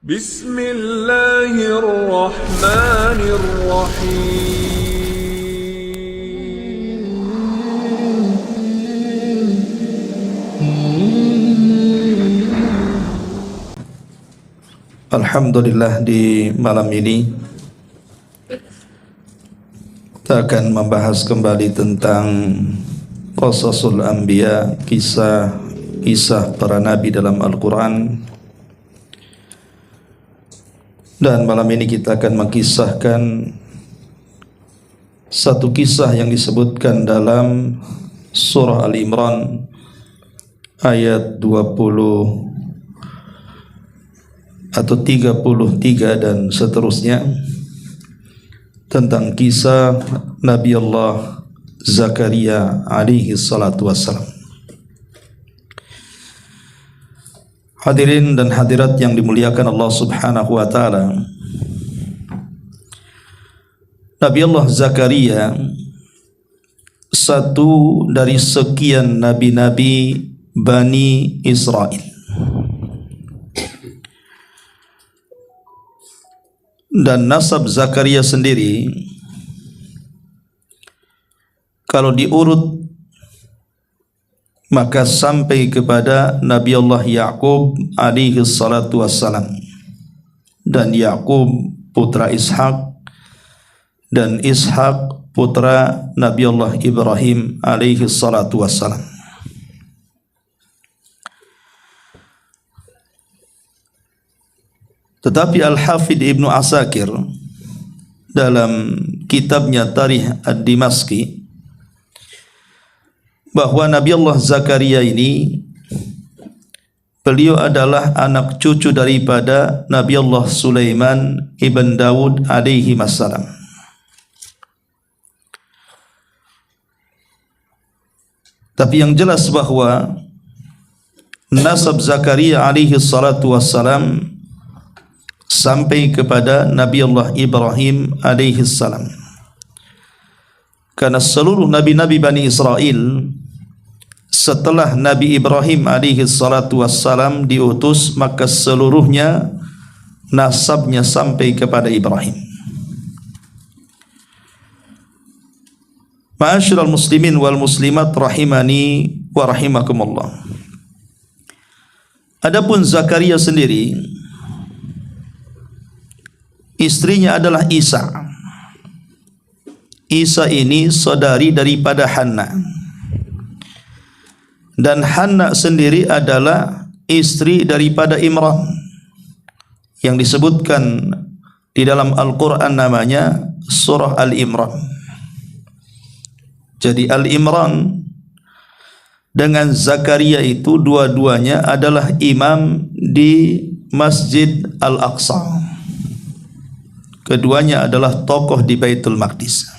بسم الله الرحمن الرحيم Alhamdulillah, di malam ini kita akan membahas kembali tentang Qasasul Anbiya, kisah para nabi dalam Al-Quran. Dan malam ini kita akan mengisahkan satu kisah yang disebutkan dalam surah Al-Imran ayat 20 atau 33 dan seterusnya, tentang kisah Nabi Allah Zakaria alaihi salatu wassalam. Hadirin dan hadirat yang dimuliakan Allah subhanahu wa ta'ala, Nabi Allah Zakaria satu dari sekian nabi-nabi Bani Israel. Dan nasab Zakaria sendiri, kalau diurut, maka sampai kepada Nabi Allah Ya'qub alaihi salatu wassalam. Dan Ya'qub putra Ishak, dan Ishak putra Nabi Allah Ibrahim alaihi salatu wassalam. Tetapi Al-Hafidh Ibnu Asakir dalam kitabnya Tarikh Ad-Dimashqi bahwa Nabi Allah Zakaria ini, beliau adalah anak cucu daripada Nabi Allah Sulaiman ibn Daud alaihi wassalam. Tapi yang jelas bahwa nasab Zakaria alaihi salatu wassalam sampai kepada Nabi Allah Ibrahim alaihi salam. Karena seluruh nabi-nabi Bani Israel setelah Nabi Ibrahim alaihi salatu wassalam diutus, maka seluruhnya nasabnya sampai kepada Ibrahim. Ma'asyiral muslimin wal muslimat rahimani wa rahimakumullah. Adapun Zakaria sendiri, istrinya adalah Isa. Isa ini saudari daripada Hanna. Dan Hanna sendiri adalah istri daripada Imran, yang disebutkan di dalam Al-Quran namanya surah Al-Imran. Jadi Al-Imran dengan Zakaria itu dua-duanya adalah imam di Masjid Al-Aqsa. Keduanya adalah tokoh di Baitul Maqdis.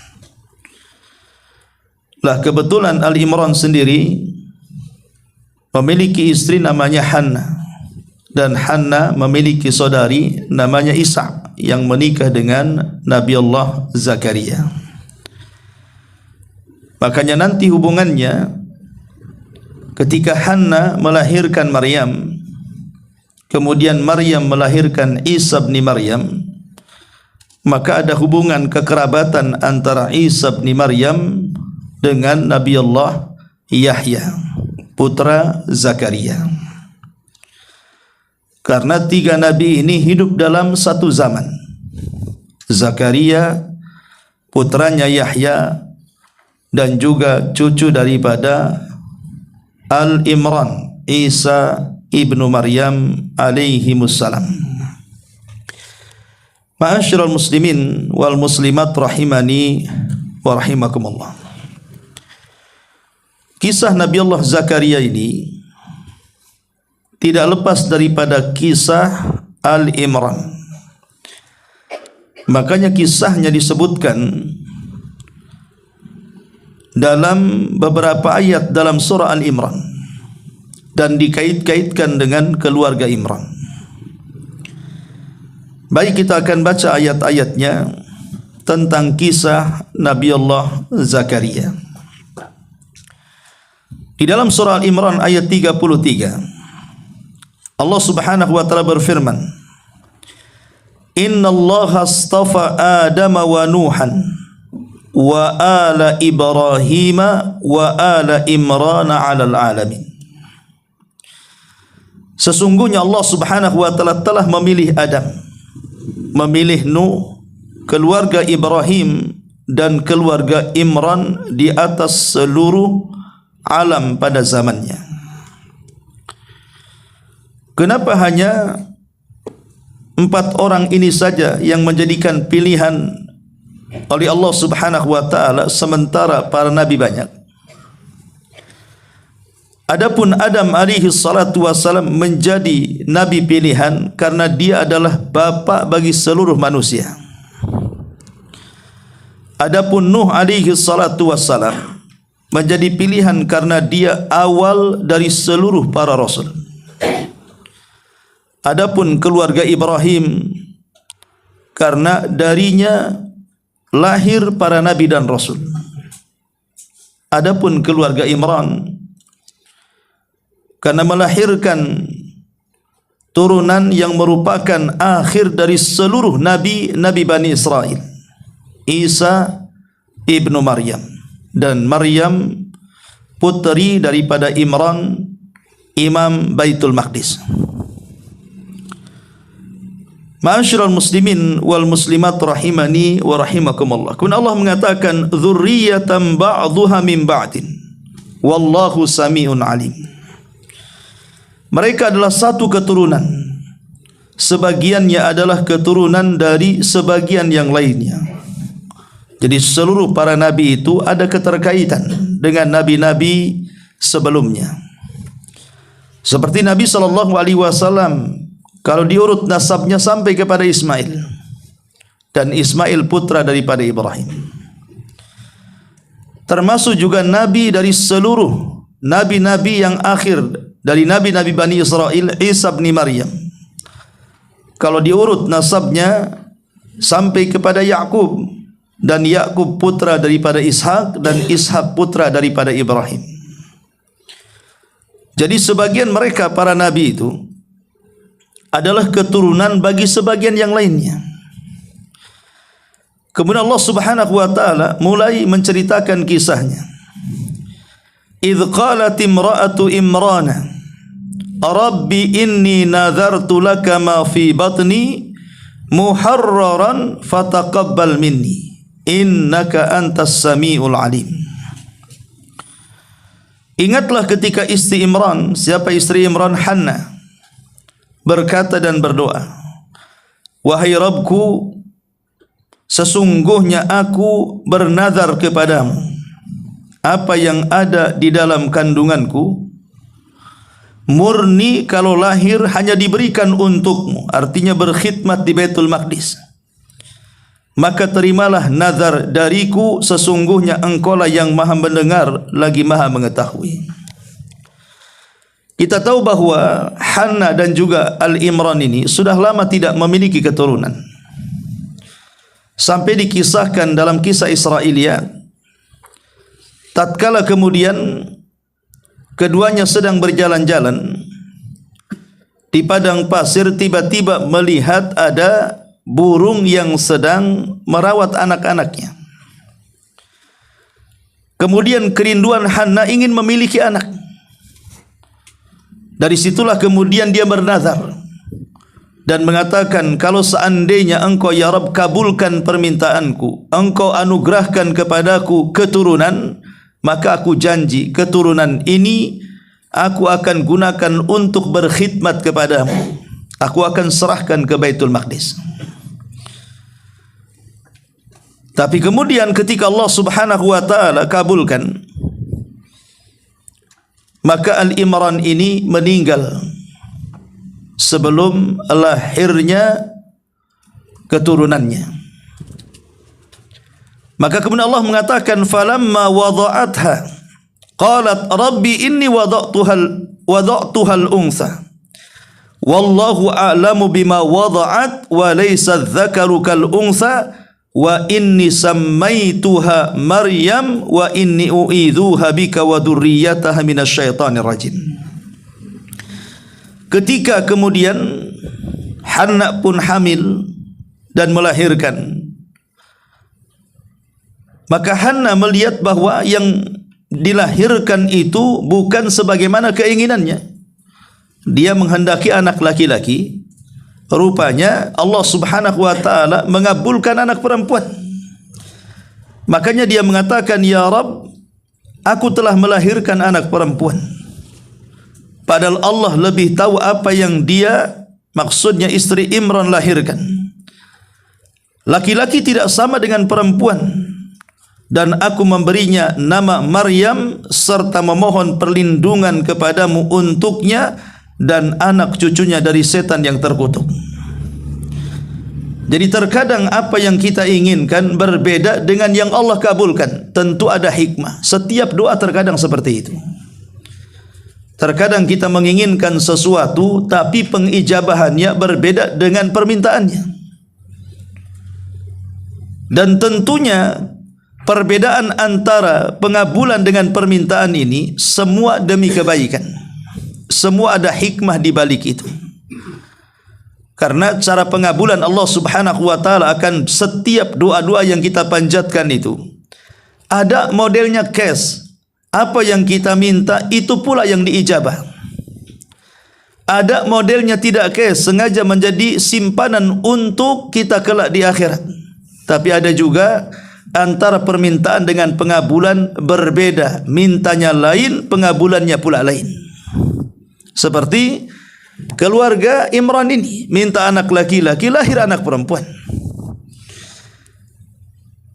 Lah kebetulan Al-Imran sendiri memiliki istri namanya Hanna, dan Hanna memiliki saudari namanya Isa yang menikah dengan Nabi Allah Zakaria. Makanya nanti hubungannya ketika Hanna melahirkan Maryam, kemudian Maryam melahirkan Isa bin Maryam, maka ada hubungan kekerabatan antara Isa bin Maryam dengan Nabi Allah Yahya putra Zakaria. Karena tiga nabi ini hidup dalam satu zaman. Zakaria, putranya Yahya, dan juga cucu daripada Al-Imran, Isa ibnu Maryam alaihimussalam. Ma'asyiral muslimin wal muslimat rahimani wa rahimakumullah. Kisah Nabi Allah Zakaria ini tidak lepas daripada kisah Al-Imran. Makanya kisahnya disebutkan dalam beberapa ayat dalam surah Al-Imran dan dikait-kaitkan dengan keluarga Imran. Baik, kita akan baca ayat-ayatnya tentang kisah Nabi Allah Zakaria. Di dalam surah Al-Imran ayat 33, Allah Subhanahu wa taala berfirman, Inna Allah astafa Adam wa Nuhan wa ala Ibrahim wa ala Imran 'alal alamin. Sesungguhnya Allah Subhanahu wa taala telah memilih Adam, memilih Nuh, keluarga Ibrahim dan keluarga Imran di atas seluruh alam pada zamannya. Kenapa hanya 4 orang ini saja yang menjadikan pilihan oleh Allah Subhanahu wa taala sementara para nabi banyak? Adapun Adam alaihi salatu wasalam menjadi nabi pilihan karena dia adalah bapa bagi seluruh manusia. Adapun Nuh alaihi salatu wasalam menjadi pilihan karena dia awal dari seluruh para rasul. Adapun keluarga Ibrahim karena darinya lahir para nabi dan rasul. Adapun keluarga Imran karena melahirkan turunan yang merupakan akhir dari seluruh nabi Bani Israel, Isa ibnu Maryam, dan Maryam putri daripada Imran, Imam Baitul Maqdis. Ma'asyiral muslimin wal muslimat rahimani wa rahimakumullah. Kemudian Allah mengatakan dzurriyyatan ba'dhuha min ba'din wallahu samiun alim. Mereka adalah satu keturunan, sebagiannya adalah keturunan dari sebagian yang lainnya. Jadi seluruh para nabi itu ada keterkaitan dengan nabi-nabi sebelumnya. Seperti Nabi SAW, kalau diurut nasabnya sampai kepada Ismail, dan Ismail putra daripada Ibrahim. Termasuk juga nabi dari seluruh nabi-nabi yang akhir dari nabi-nabi Bani Israel, Isa bin Maryam. Kalau diurut nasabnya sampai kepada Yakub, dan Yakub putra daripada Ishak, dan Ishak putra daripada Ibrahim. Jadi sebagian mereka para nabi itu adalah keturunan bagi sebagian yang lainnya. Kemudian Allah Subhanahu wa taala mulai menceritakan kisahnya. Idz qalat imra'atu Imran Rabbi inni nadhartu laka ma fi batni muharraran fataqabbal minni innaka antas samiul alim. Ingatlah ketika istri Imran, siapa istri Imran? Hannah, berkata dan berdoa, wahai Rabbku, sesungguhnya aku bernazar kepadamu, apa yang ada di dalam kandunganku murni kalau lahir hanya diberikan untukmu, artinya berkhidmat di Baitul Maqdis. Maka terimalah nazar dariku, sesungguhnya engkaulah yang maha mendengar lagi maha mengetahui. Kita tahu bahwa Hannah dan juga Al-Imran ini sudah lama tidak memiliki keturunan. Sampai dikisahkan dalam kisah Israiliyat, tatkala kemudian keduanya sedang berjalan-jalan di padang pasir, tiba-tiba melihat ada burung yang sedang merawat anak-anaknya. Kemudian kerinduan Hannah ingin memiliki anak. Dari situlah kemudian dia bernazar dan mengatakan, kalau seandainya engkau ya Rabb kabulkan permintaanku, engkau anugerahkan kepadaku keturunan, maka aku janji keturunan ini aku akan gunakan untuk berkhidmat kepadamu. Aku akan serahkan ke Baitul Maqdis. Tapi kemudian ketika Allah Subhanahu wa taala kabulkan, maka Al-Imran ini meninggal sebelum lahirnya keturunannya. Maka kemudian Allah mengatakan, falamma wada'atha qalat rabbi inni wada'tuhal untha wallahu a'lamu bima wada'at wa laysa adh-dhakaru kal untha wa inni sammaituha Maryam wa inni u'idzuha bika wa dzurriyyataha minasyaitonir rajim. Ketika kemudian Hannah pun hamil dan melahirkan. Maka Hannah melihat bahwa yang dilahirkan itu bukan sebagaimana keinginannya. Dia menghendaki anak laki-laki. Rupanya Allah Subhanahu wa ta'ala mengabulkan anak perempuan. Makanya dia mengatakan, "Ya Rabb, aku telah melahirkan anak perempuan." Padahal Allah lebih tahu apa yang dia, maksudnya istri Imran, lahirkan. Laki-laki tidak sama dengan perempuan. Dan aku memberinya nama Maryam serta memohon perlindungan kepadamu untuknya dan anak cucunya dari setan yang terkutuk. Jadi terkadang apa yang kita inginkan berbeda dengan yang Allah kabulkan. Tentu ada hikmah. Setiap doa terkadang seperti itu. Terkadang kita menginginkan sesuatu tapi pengijabahannya berbeda dengan permintaannya. Dan tentunya perbedaan antara pengabulan dengan permintaan ini semua demi kebaikan. Semua ada hikmah di balik itu. Karena cara pengabulan Allah Subhanahu wa ta'ala akan setiap doa-doa yang kita panjatkan itu ada modelnya case. Apa yang kita minta itu pula yang diijabah. Ada modelnya tidak case, sengaja menjadi simpanan untuk kita kelak di akhirat. Tapi ada juga antara permintaan dengan pengabulan berbeda. Mintanya lain, pengabulannya pula lain. Seperti keluarga Imran ini, minta anak laki-laki, lahir anak perempuan.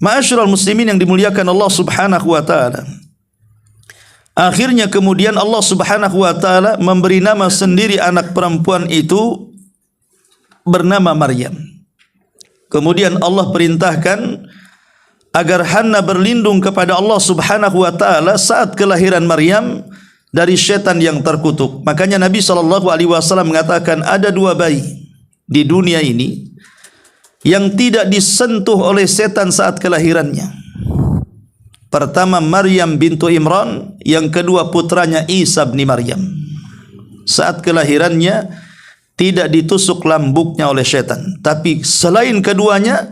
Ma'asyiral muslimin yang dimuliakan Allah Subhanahu wa ta'ala. Akhirnya kemudian Allah Subhanahu wa ta'ala memberi nama sendiri anak perempuan itu bernama Maryam. Kemudian Allah perintahkan agar Hannah berlindung kepada Allah Subhanahu wa ta'ala saat kelahiran Maryam dari syaitan yang terkutuk. Makanya Nabi SAW mengatakan ada dua bayi di dunia ini yang tidak disentuh oleh setan saat kelahirannya. Pertama Maryam bintu Imran, yang kedua putranya Isa bin Maryam. Saat kelahirannya tidak ditusuk lambuknya oleh syaitan. Tapi selain keduanya,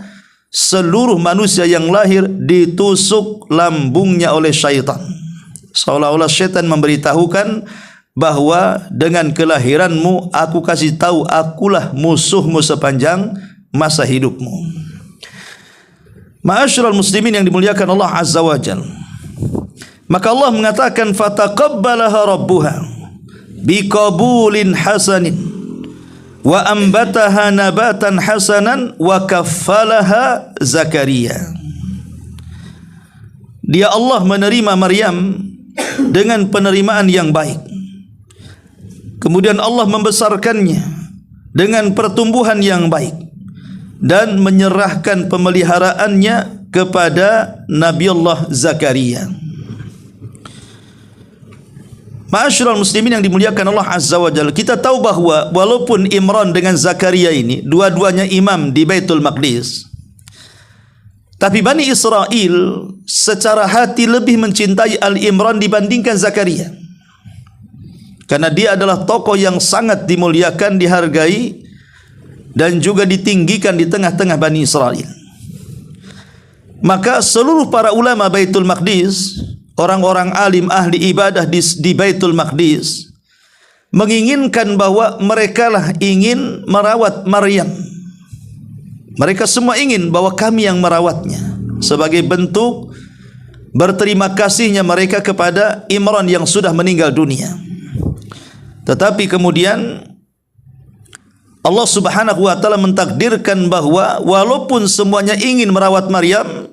seluruh manusia yang lahir ditusuk lambungnya oleh syaitan. Seolah-olah syaitan memberitahukan bahwa dengan kelahiranmu aku kasih tahu akulah musuhmu sepanjang masa hidupmu. Ma'asyiral muslimin yang dimuliakan Allah Azza wa Jalla. Maka Allah mengatakan fataqabbalaha rabbuha biqabulin hasanin wa ambataha nabatan hasanan wa kaffalaha Zakaria. Dia Allah menerima Maryam dengan penerimaan yang baik. Kemudian Allah membesarkannya dengan pertumbuhan yang baik dan menyerahkan pemeliharaannya kepada Nabi Allah Zakaria. Ma'asyiral muslimin yang dimuliakan Allah Azza wa Jalla, kita tahu bahwa walaupun Imran dengan Zakaria ini dua-duanya imam di Baitul Maqdis, tapi Bani Israel secara hati lebih mencintai Al-Imran dibandingkan Zakaria. Karena dia adalah tokoh yang sangat dimuliakan, dihargai dan juga ditinggikan di tengah-tengah Bani Israel. Maka seluruh para ulama Baitul Maqdis, orang-orang alim ahli ibadah di Baitul Maqdis, menginginkan bahwa merekalah ingin merawat Maryam. Mereka semua ingin bahwa kami yang merawatnya, sebagai bentuk berterima kasihnya mereka kepada Imran yang sudah meninggal dunia. Tetapi kemudian Allah Subhanahu wa ta'ala mentakdirkan bahwa walaupun semuanya ingin merawat Maryam,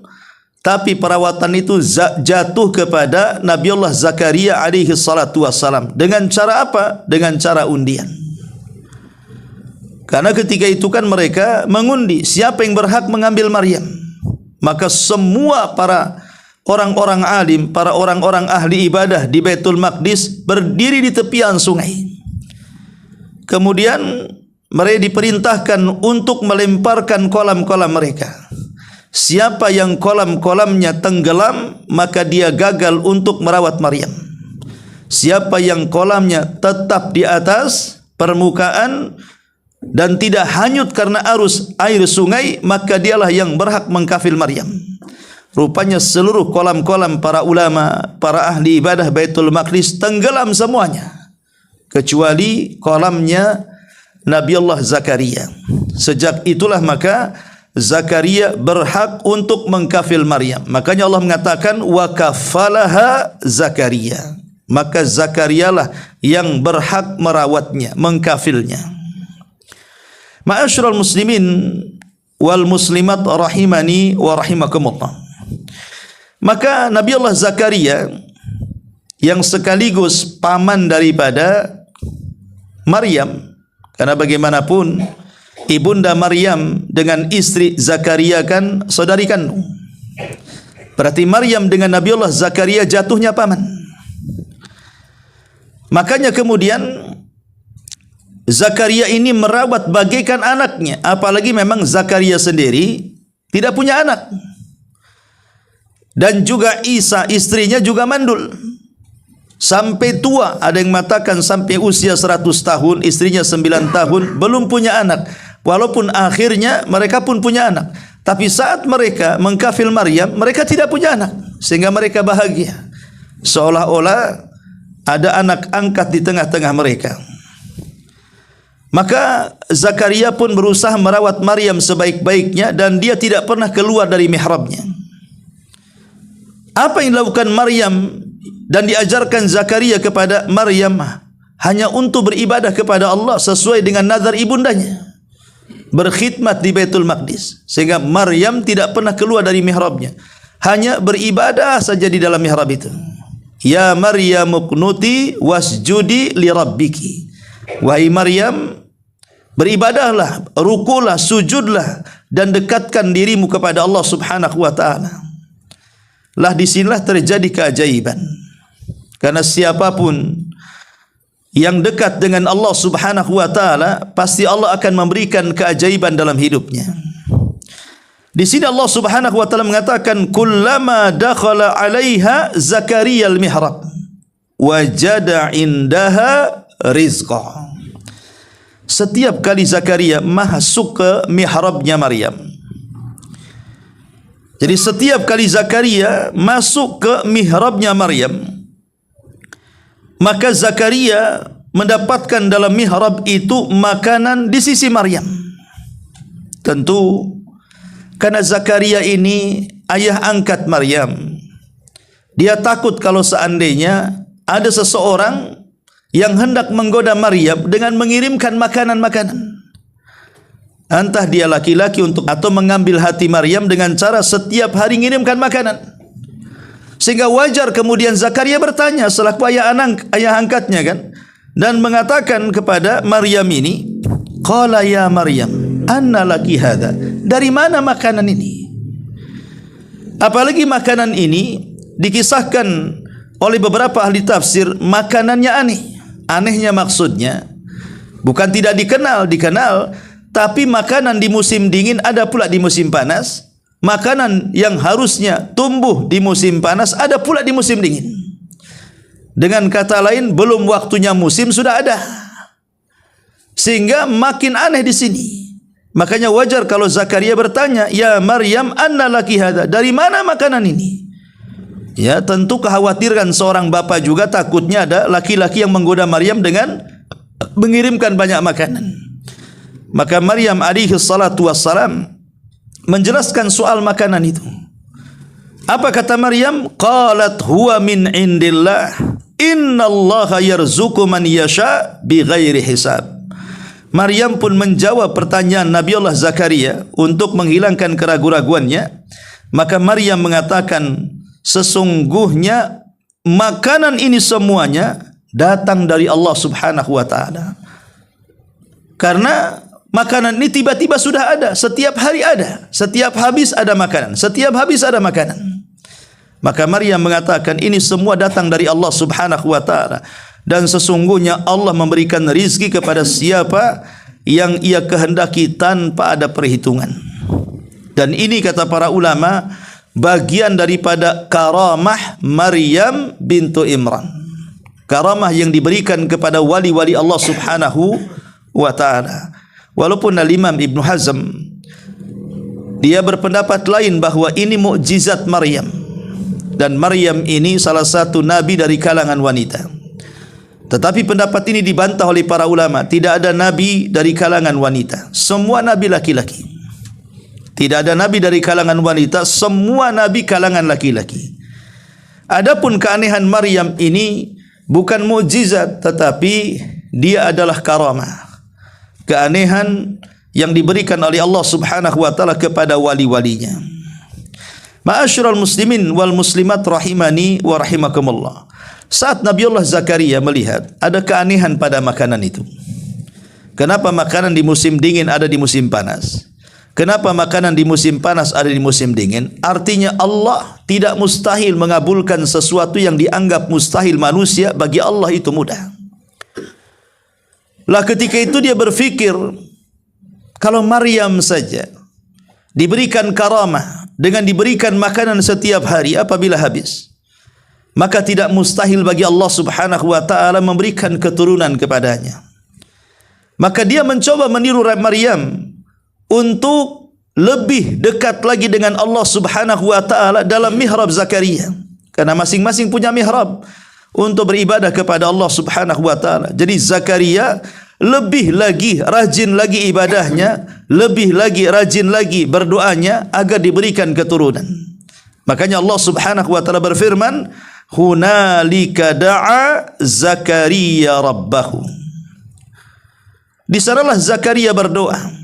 tapi perawatan itu jatuh kepada Nabi Allah Zakaria alaihi salatu wassalam. Dengan cara apa? Dengan cara undian. Karena ketika itu kan mereka mengundi siapa yang berhak mengambil Maryam. Maka semua para orang-orang alim, para orang-orang ahli ibadah di Baitul Maqdis berdiri di tepian sungai. Kemudian mereka diperintahkan untuk melemparkan kolam-kolam mereka. Siapa yang kolam-kolamnya tenggelam, maka dia gagal untuk merawat Maryam. Siapa yang kolamnya tetap di atas permukaan, dan tidak hanyut karena arus air sungai, maka dialah yang berhak mengkafil Maryam. Rupanya seluruh kolam-kolam para ulama, para ahli ibadah Baitul Maqdis tenggelam semuanya, kecuali kolamnya Nabi Allah Zakaria. Sejak itulah maka Zakaria berhak untuk mengkafil Maryam. Makanya Allah mengatakan wa kafalaha Zakaria. Maka Zakarialah yang berhak merawatnya, mengkafilnya. Ma'asyiral muslimin wal muslimat rahimani wa rahimakumullah. Maka Nabi Allah Zakaria yang sekaligus paman daripada Maryam, karena bagaimanapun ibunda Maryam dengan istri Zakaria kan saudari kandung. Berarti Maryam dengan Nabi Allah Zakaria jatuhnya paman. Makanya kemudian Zakaria ini merawat bagaikan anaknya, apalagi memang Zakaria sendiri tidak punya anak. Dan juga Isa istrinya juga mandul sampai tua, ada yang mengatakan sampai usia 100 tahun, istrinya 9 tahun belum punya anak. Walaupun akhirnya mereka pun punya anak, tapi saat mereka mengkafil Maryam, mereka tidak punya anak, sehingga mereka bahagia seolah-olah ada anak angkat di tengah-tengah mereka. Maka Zakaria pun berusaha merawat Maryam sebaik-baiknya dan dia tidak pernah keluar dari mihrabnya. Apa yang dilakukan Maryam dan diajarkan Zakaria kepada Maryam hanya untuk beribadah kepada Allah sesuai dengan nazar ibundanya, berkhidmat di Baitul Maqdis, sehingga Maryam tidak pernah keluar dari mihrabnya, hanya beribadah saja di dalam mihrab itu. Ya Maryam uqnuti wasjudi li rabbiki. Wahai Maryam, beribadahlah, rukulah, sujudlah dan dekatkan dirimu kepada Allah Subhanahu wa taala. Lah disinilah terjadi keajaiban. Karena siapapun yang dekat dengan Allah Subhanahu wa taala, pasti Allah akan memberikan keajaiban dalam hidupnya. Di sini Allah Subhanahu wa taala mengatakan kullama dakhala 'alaiha Zakaria al-mihrab wajada indaha rizqa. Setiap kali Zakaria masuk ke mihrabnya Maryam. Jadi setiap kali Zakaria masuk ke mihrabnya Maryam, maka Zakaria mendapatkan dalam mihrab itu makanan di sisi Maryam. Tentu karena Zakaria ini ayah angkat Maryam, dia takut kalau seandainya ada seseorang yang hendak menggoda Maryam dengan mengirimkan makanan-makanan. Entah dia laki-laki atau mengambil hati Maryam dengan cara setiap hari mengirimkan makanan. Sehingga wajar kemudian Zakaria bertanya selaku ayah angkatnya kan, dan mengatakan kepada Maryam ini, qala ya Maryam, anna laki hadha? Dari mana makanan ini? Apalagi makanan ini dikisahkan oleh beberapa ahli tafsir, makanannya aneh. Anehnya maksudnya bukan tidak dikenal, tapi makanan di musim dingin ada pula di musim panas. Makanan yang harusnya tumbuh di musim panas ada pula di musim dingin. Dengan kata lain, belum waktunya musim sudah ada. Sehingga makin aneh di sini. Makanya wajar kalau Zakaria bertanya, ya Maryam anna laki hadha? Dari mana makanan ini? Ya, tentu kekhawatiran seorang bapa juga, takutnya ada laki-laki yang menggoda Maryam dengan mengirimkan banyak makanan. Maka Maryam alaihi salatu wassalam menjelaskan soal makanan itu. Apa kata Maryam? Qalat huwa min indillah, innallaha yarzuqu man yasha bighairi hisab. Maryam pun menjawab pertanyaan Nabi Allah Zakaria untuk menghilangkan keraguan-raguannya. Maka Maryam mengatakan, sesungguhnya makanan ini semuanya datang dari Allah Subhanahu wa taala. Karena makanan ini tiba-tiba sudah ada, setiap hari ada, setiap habis ada makanan, setiap habis ada makanan. Maka Maryam mengatakan ini semua datang dari Allah Subhanahu wa taala, dan sesungguhnya Allah memberikan rizki kepada siapa yang Ia kehendaki tanpa ada perhitungan. Dan ini kata para ulama bagian daripada karamah Maryam bintu Imran, karamah yang diberikan kepada wali-wali Allah Subhanahu wa taala. Walaupun Al-Imam Ibn Hazm dia berpendapat lain bahawa ini mukjizat Maryam, dan Maryam ini salah satu nabi dari kalangan wanita. Tetapi pendapat ini dibantah oleh para ulama. Tidak ada nabi dari kalangan wanita, semua nabi laki-laki. Tidak ada nabi dari kalangan wanita, semua nabi kalangan laki-laki. Adapun keanehan Maryam ini bukan mukjizat, tetapi dia adalah karamah, keanehan yang diberikan oleh Allah Subhanahu wa taala kepada wali-walinya. Ma'asyiral muslimin wal muslimat rahimani wa rahimakumullah. Saat Nabiullah Zakaria melihat ada keanehan pada makanan itu. Kenapa makanan di musim dingin ada di musim panas? Kenapa makanan di musim panas ada di musim dingin? Artinya Allah tidak mustahil mengabulkan sesuatu yang dianggap mustahil manusia, bagi Allah itu mudah. Lah ketika itu dia berfikir, kalau Maryam saja diberikan karamah dengan diberikan makanan setiap hari apabila habis, maka tidak mustahil bagi Allah Subhanahu wa taala memberikan keturunan kepadanya. Maka dia mencoba meniru Maryam untuk lebih dekat lagi dengan Allah Subhanahu wa taala dalam mihrab Zakaria, karena masing-masing punya mihrab untuk beribadah kepada Allah Subhanahu wa taala. Jadi Zakaria lebih lagi rajin lagi ibadahnya, lebih lagi rajin lagi berdoanya agar diberikan keturunan. Makanya Allah Subhanahu wa taala berfirman, hunalika da'a Zakaria rabbahu. Di sanalah Zakaria berdoa.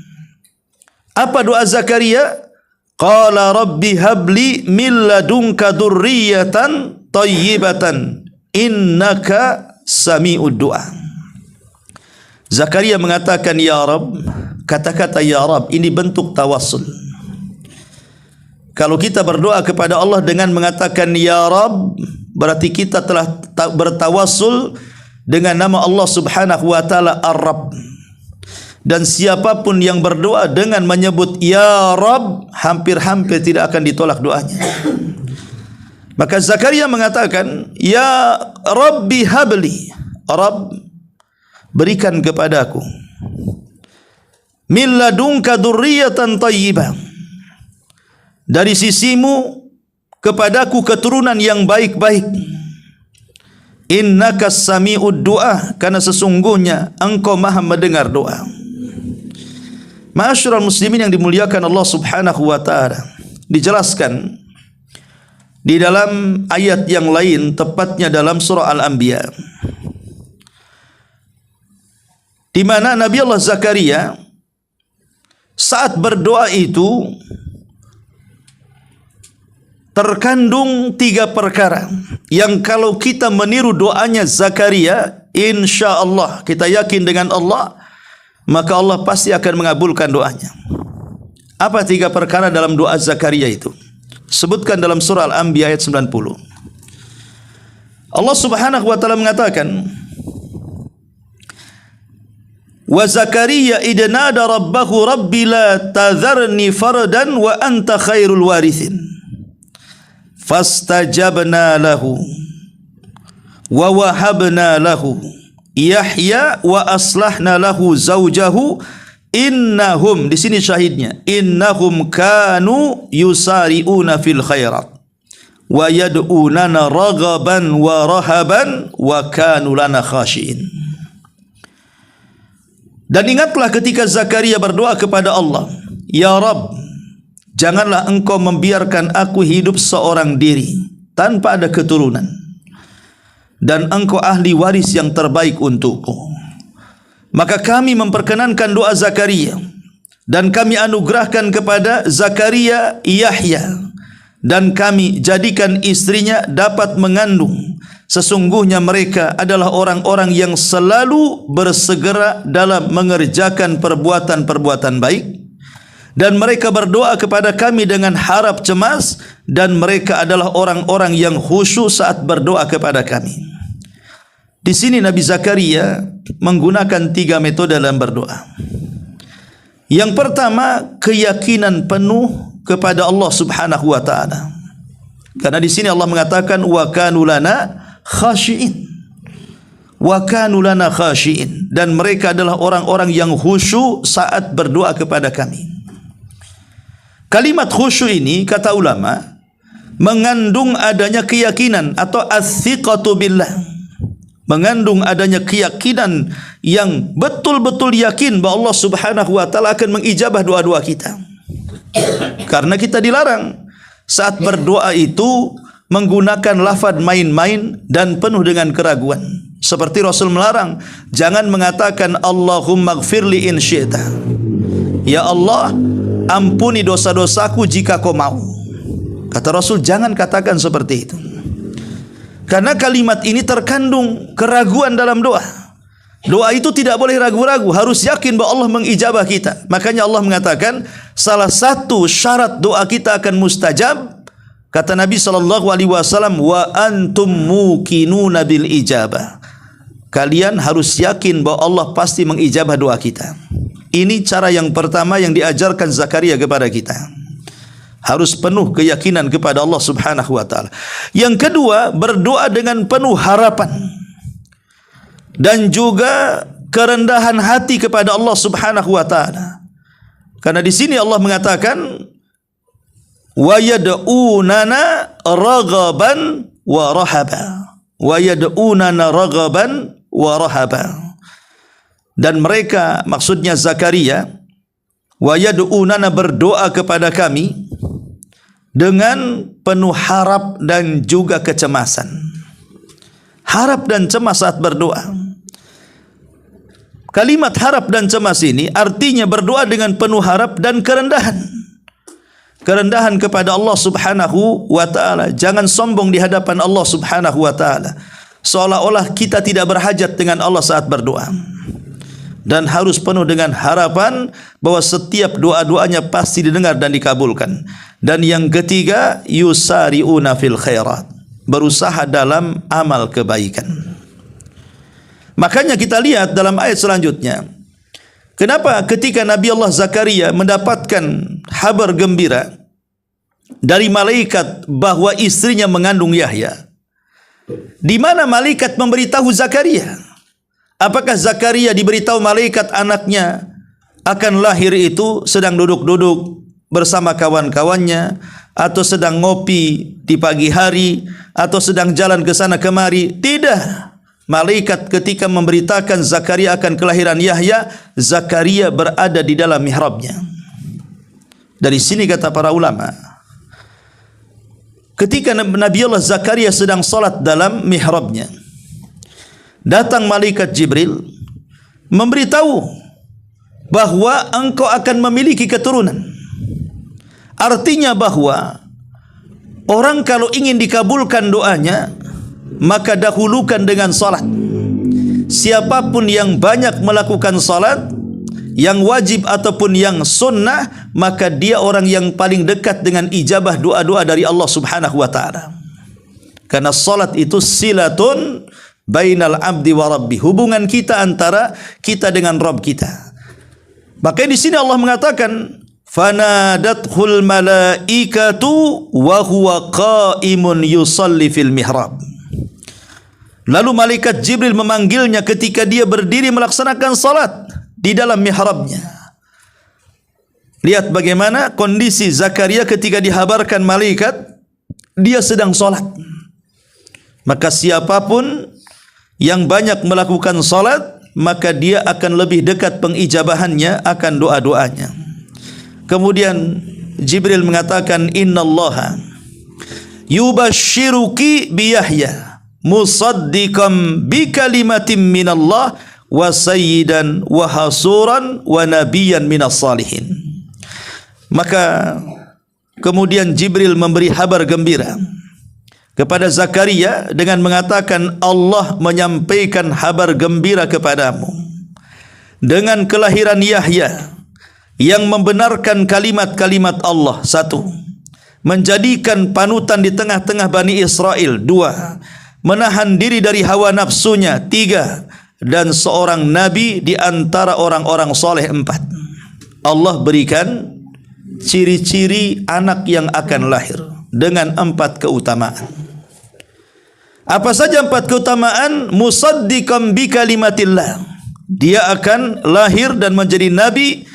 Apa doa Zakaria? Qala rabbi habli min ladunka dzurriyyatan thayyibatan innaka sami'ud du'a. Zakaria mengatakan, ya Rabb, kata-kata ya Rabb ini bentuk tawassul. Kalau kita berdoa kepada Allah dengan mengatakan ya Rabb, berarti kita telah bertawassul dengan nama Allah Subhanahu wa taala Ar-Rabb. Dan siapapun yang berdoa dengan menyebut ya Rabb, hampir-hampir tidak akan ditolak doanya. Maka Zakaria mengatakan, ya Rabbi habli, Rabb berikan kepadaku min ladunka dzurriyyatan thayyibah, dari sisimu kepadaku keturunan yang baik-baik. Innaka sami'ud du'a, karena sesungguhnya engkau maha mendengar doa. Ma'asyiral muslimin yang dimuliakan Allah Subhanahu wa taala, dijelaskan di dalam ayat yang lain, tepatnya dalam surah Al-Anbiya, di mana Nabi Allah Zakaria saat berdoa itu terkandung 3 perkara yang kalau kita meniru doanya Zakaria, insya-Allah kita yakin dengan Allah, maka Allah pasti akan mengabulkan doanya. Apa 3 perkara dalam doa Zakaria itu? Sebutkan dalam surah Al-Anbiya ayat 90. Allah Subhanahu wa taala mengatakan, wa Zakaria idnada rabbahu rabbi la tadharni fardan wa anta khairul warithin fastajabna lahu wa wahabna lahu Yahya wa aslahna lahu zawjahu innahum, di sini syahidnya, innahum kanu yusari'una fil khairat wa yad'unana raghaban wa rahaban wa kanu lana khashiin. Dan ingatlah ketika Zakaria berdoa kepada Allah, ya Rabb, janganlah engkau membiarkan aku hidup seorang diri tanpa ada keturunan, dan engkau ahli waris yang terbaik untukku. Maka kami memperkenankan doa Zakaria, dan kami anugerahkan kepada Zakaria Yahya, dan kami jadikan istrinya dapat mengandung. Sesungguhnya mereka adalah orang-orang yang selalu bersegera dalam mengerjakan perbuatan-perbuatan baik, dan mereka berdoa kepada kami dengan harap cemas, dan mereka adalah orang-orang yang khusyuk saat berdoa kepada kami. Di sini Nabi Zakaria menggunakan 3 metode dalam berdoa. Yang pertama, keyakinan penuh kepada Allah Subhanahu wa taala. Karena di sini Allah mengatakan wa kanu lana khashiin. wa kanu lana khashiin, dan mereka adalah orang-orang yang khusyuk saat berdoa kepada kami. Kalimat khusyuk ini kata ulama mengandung adanya keyakinan atau as-siqatu billah, mengandung adanya keyakinan yang betul-betul yakin bahawa Allah Subhanahu wa taala akan mengijabah doa-doa kita. Karena kita dilarang saat berdoa itu menggunakan lafaz main-main dan penuh dengan keraguan. Seperti Rasul melarang, jangan mengatakan Allahumma gfirli in syi'ta. Ya Allah, ampuni dosa-dosaku jika kau mau. Kata Rasul, jangan katakan seperti itu. Karena kalimat ini terkandung keraguan dalam doa. Doa itu tidak boleh ragu-ragu, harus yakin bahawa Allah mengijabah kita. Makanya Allah mengatakan salah satu syarat doa kita akan mustajab, kata Nabi SAW, wa antum muqinuna bil ijabah. Kalian harus yakin bahawa Allah pasti mengijabah doa kita. Ini cara yang pertama yang diajarkan Zakaria kepada kita. Harus penuh keyakinan kepada Allah Subhanahu wa taala. Yang kedua, berdoa dengan penuh harapan dan juga kerendahan hati kepada Allah Subhanahu wa taala. Karena di sini Allah mengatakan wa yad'unana raghaban wa rahaba. Wa yad'unana raghaban wa rahaba. Dan mereka, maksudnya Zakaria, wa yad'unana, berdoa kepada kami dengan penuh harap dan juga kecemasan. Harap dan cemas saat berdoa. Kalimat harap dan cemas ini artinya berdoa dengan penuh harap dan kerendahan. Kerendahan kepada Allah Subhanahu wa taala. Jangan sombong di hadapan Allah Subhanahu wa taala, seolah-olah kita tidak berhajat dengan Allah saat berdoa. Dan harus penuh dengan harapan bahwa setiap doa-doanya pasti didengar dan dikabulkan. Dan yang ketiga, yusari'una fil khairat, berusaha dalam amal kebaikan. Makanya kita lihat dalam ayat selanjutnya, kenapa ketika Nabi Allah Zakaria mendapatkan kabar gembira dari malaikat bahwa istrinya mengandung Yahya, di mana malaikat memberitahu Zakaria? Apakah Zakaria diberitahu malaikat anaknya akan lahir itu sedang duduk-duduk bersama kawan-kawannya, atau sedang ngopi di pagi hari, atau sedang jalan ke sana kemari? Tidak. Malaikat ketika memberitakan Zakaria akan kelahiran Yahya, Zakaria berada di dalam mihrabnya. Dari sini kata para ulama, ketika Nabi Allah Zakaria sedang salat dalam mihrabnya, datang malaikat Jibril memberitahu bahwa engkau akan memiliki keturunan. Artinya bahwa orang kalau ingin dikabulkan doanya, maka dahulukan dengan salat. Siapapun yang banyak melakukan salat, yang wajib ataupun yang sunnah, maka dia orang yang paling dekat dengan ijabah doa-doa dari Allah Subhanahu wa taala. Karena salat itu silatun bainal abdi wa rabbi, hubungan kita antara kita dengan Rabb kita. Maka di sini Allah mengatakan fanadathul malaikatu wa huwa qaimun yusalli fil mihrab. Lalu malaikat Jibril memanggilnya ketika dia berdiri melaksanakan salat di dalam mihrabnya. Lihat bagaimana kondisi Zakaria ketika dihabarkan malaikat dia sedang salat. Maka siapapun yang banyak melakukan salat, maka dia akan lebih dekat pengijabahannya akan doa-doanya. Kemudian Jibril mengatakan, innallaha yubashshiruki bi Yahya musaddiqan bi kalimatin minallah wa sayyidan wa hasuran wa nabiyyan minas salihin. Maka kemudian Jibril memberi kabar gembira kepada Zakaria dengan mengatakan, Allah menyampaikan kabar gembira kepadamu dengan kelahiran Yahya yang membenarkan kalimat-kalimat Allah. 1. Menjadikan panutan di tengah-tengah Bani Israel. 2. Menahan diri dari hawa nafsunya. 3. Dan seorang nabi di antara orang-orang soleh. 4. Allah berikan ciri-ciri anak yang akan lahir dengan 4 keutamaan. Apa saja 4 keutamaan? Musaddiqan bi kalimatillah. Dia akan lahir dan menjadi nabi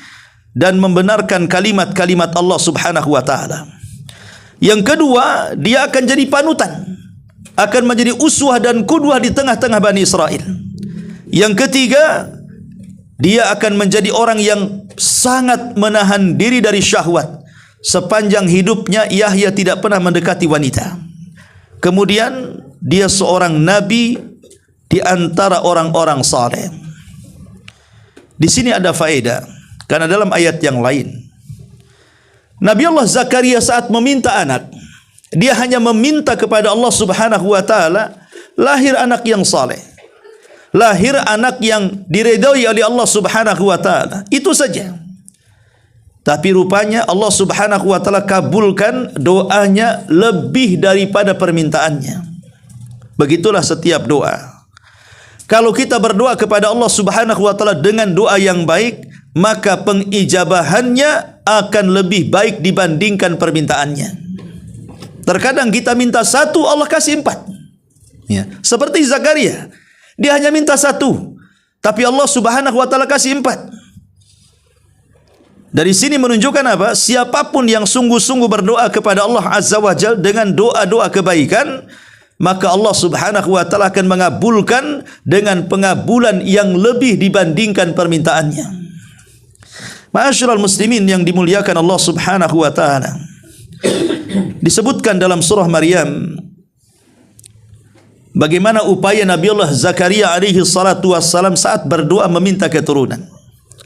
dan membenarkan kalimat-kalimat Allah Subhanahu wa taala. Yang kedua, dia akan jadi panutan, akan menjadi uswah dan qudwah di tengah-tengah Bani Israel. Yang ketiga, dia akan menjadi orang yang sangat menahan diri dari syahwat. Sepanjang hidupnya Yahya tidak pernah mendekati wanita. Kemudian dia seorang nabi di antara orang-orang saleh. Di sini ada faedah, karena dalam ayat yang lain Nabi Allah Zakaria saat meminta anak, dia hanya meminta kepada Allah Subhanahu wa taala lahir anak yang saleh, lahir anak yang diridhai oleh Allah Subhanahu wa taala. Itu saja. Tapi rupanya Allah Subhanahu wa taala kabulkan doanya lebih daripada permintaannya. Begitulah setiap doa. Kalau kita berdoa kepada Allah Subhanahu wa taala dengan doa yang baik, maka pengijabahannya akan lebih baik dibandingkan permintaannya. Terkadang kita minta 1, Allah kasih 4. Ya, seperti Zakaria. Dia hanya minta 1, tapi Allah Subhanahu wa taala kasih 4. Dari sini menunjukkan apa? Siapapun yang sungguh-sungguh berdoa kepada Allah Azza wa Jalla dengan doa-doa kebaikan, maka Allah Subhanahu wa taala akan mengabulkan dengan pengabulan yang lebih dibandingkan permintaannya. Ma'asyiral muslimin yang dimuliakan Allah Subhanahu wa taala. Disebutkan dalam surah Maryam bagaimana upaya Nabi Allah Zakaria alaihi salatu wassalam saat berdoa meminta keturunan.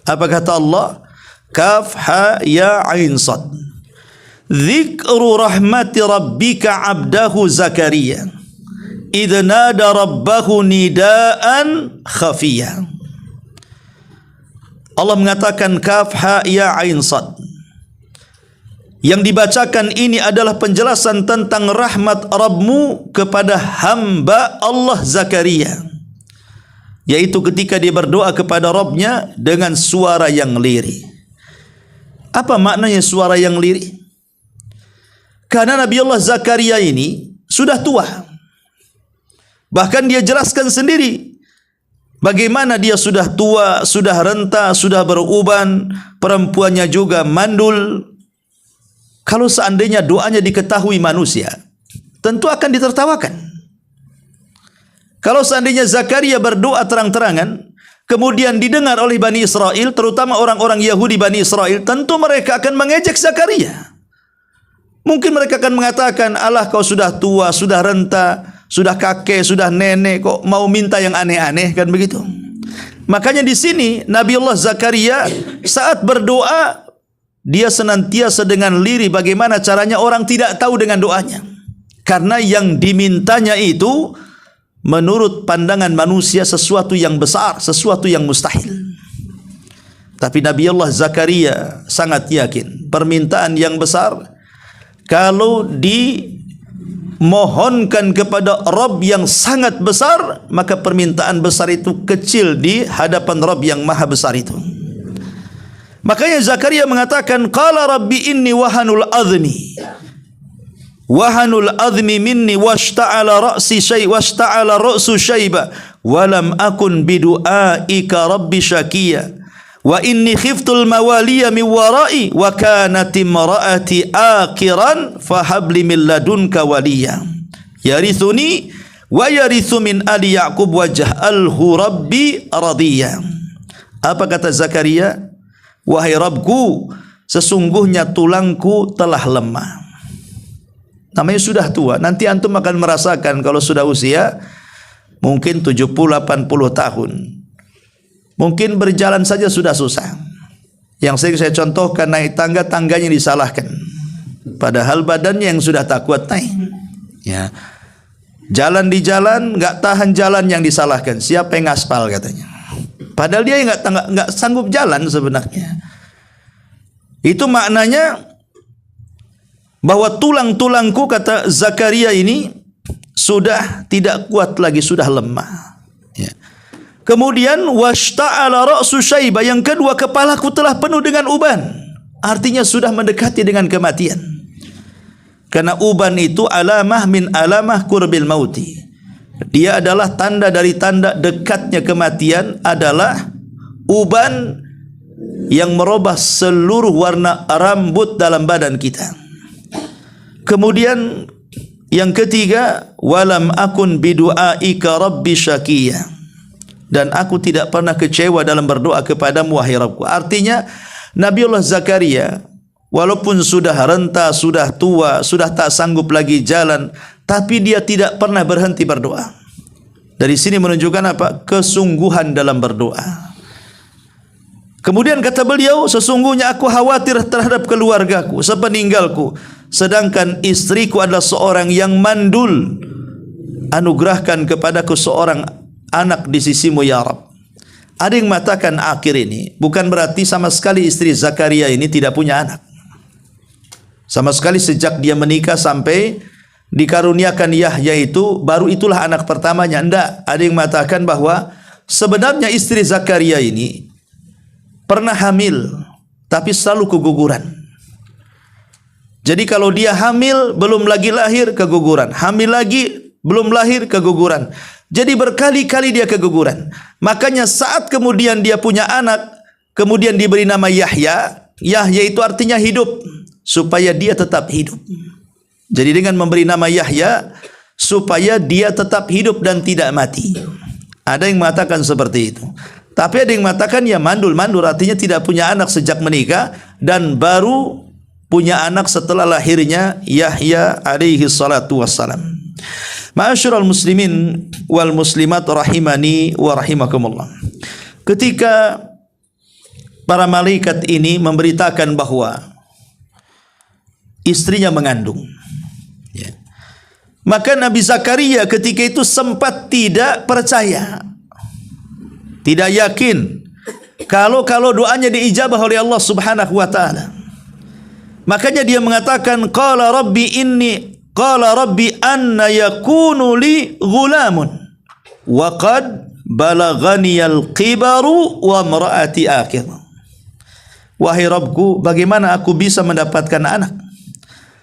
Apa kata Allah? Kaf ha ya ain sad. Dzikru rahmati rabbika 'abdahu Zakaria idh nada rabbahu nidaan khafiyya. Allah mengatakan kaf ha ya ain sad. Yang dibacakan ini adalah penjelasan tentang rahmat Rabbmu kepada hamba Allah Zakaria, yaitu ketika dia berdoa kepada Rabbnya dengan suara yang lirih. Apa maknanya suara yang lirih? Karena Nabi Allah Zakaria ini sudah tua. Bahkan dia jelaskan sendiri bagaimana dia sudah tua, sudah renta, sudah beruban, perempuannya juga mandul. Kalau seandainya doanya diketahui manusia, tentu akan ditertawakan. Kalau seandainya Zakaria berdoa terang-terangan, kemudian didengar oleh Bani Israel, terutama orang-orang Yahudi Bani Israel, tentu mereka akan mengejek Zakaria. Mungkin mereka akan mengatakan, alah kau sudah tua, sudah renta, sudah kakek, sudah nenek, kok mau minta yang aneh-aneh, kan begitu. Makanya di sini Nabi Allah Zakaria saat berdoa, dia senantiasa dengan lirih bagaimana caranya orang tidak tahu dengan doanya. Karena yang dimintanya itu menurut pandangan manusia sesuatu yang besar, sesuatu yang mustahil. Tapi Nabi Allah Zakaria sangat yakin permintaan yang besar kalau dimohonkan kepada Rabb yang sangat besar, maka permintaan besar itu kecil di hadapan Rabb yang maha besar itu. Makanya Zakaria mengatakan, qala rabbi inni wahanul azmi minni washta'ala ra'su syaiba walam akun bidu'aika rabbi syakiya wa inni khiftul mawaliya min wara'i wa kanat imra'ati akiran fahabli min ladunka waliya yarithuni wa yarithu min ali Ya'qub waj'alhu rabbi radiya. Apa kata Zakaria? Wahai Rabbku, sesungguhnya tulangku telah lemah. Namanya sudah tua. Nanti antum akan merasakan kalau sudah usia mungkin 70-80 tahun. Mungkin berjalan saja sudah susah. Yang sering saya contohkan, naik tangga, tangganya disalahkan. Padahal badannya yang sudah tak kuat naik. Ya. Jalan di jalan, enggak tahan jalan yang disalahkan. Siapa yang ngaspal katanya. Padahal dia enggak sanggup jalan sebenarnya. Itu maknanya bahwa tulang-tulangku, kata Zakaria ini, sudah tidak kuat lagi, sudah lemah. Ya. Kemudian washta'ala ra'su syaiba, yang kedua, kepalaku telah penuh dengan uban. Artinya sudah mendekati dengan kematian. Karena uban itu alamah min alamah kurbil mauti. Dia adalah tanda dari tanda dekatnya kematian, adalah uban yang merubah seluruh warna rambut dalam badan kita. Kemudian yang ketiga, walam akun bidu'aika rabbi syakiya, dan aku tidak pernah kecewa dalam berdoa kepadamu wahai Rabbku. Artinya Nabiullah Zakaria walaupun sudah renta, sudah tua, sudah tak sanggup lagi jalan, tapi dia tidak pernah berhenti berdoa. Dari sini menunjukkan apa? Kesungguhan dalam berdoa. Kemudian kata beliau, sesungguhnya aku khawatir terhadap keluargaku sepeninggalku, sedangkan istriku adalah seorang yang mandul. Anugerahkan kepadaku seorang anak di sisimu ya Rabb. Ada yang mengatakan akhir ini bukan berarti sama sekali istri Zakaria ini tidak punya anak. Sama sekali sejak dia menikah sampai dikaruniakan Yahya itu, baru itulah anak pertamanya. Tidak. Ada yang mengatakan bahwa sebenarnya istri Zakaria ini pernah hamil, tapi selalu keguguran. Jadi kalau dia hamil, belum lagi lahir, keguguran. Hamil lagi, belum lahir, keguguran. Jadi berkali-kali dia keguguran. Makanya saat kemudian dia punya anak, kemudian diberi nama Yahya. Yahya itu artinya hidup, supaya dia tetap hidup. Jadi dengan memberi nama Yahya, supaya dia tetap hidup dan tidak mati. Ada yang mengatakan seperti itu. Tapi ada yang mengatakan ya mandul, artinya tidak punya anak sejak menikah dan baru punya anak setelah lahirnya Yahya alaihi salatu wassalam. Ma'asyiral muslimin wal muslimat rahimani wa rahimakumullah. Ketika para malaikat ini memberitakan bahwa istrinya mengandung, ya, maka Nabi Zakaria ketika itu sempat tidak percaya, tidak yakin kalau doanya diijabah oleh Allah Subhanahu wa taala. Makanya dia mengatakan qala rabbi anna yakunu li ghulamun wa qad balaghani al-kibaru wa imraati akhir. Wahai Rabbku, bagaimana aku bisa mendapatkan anak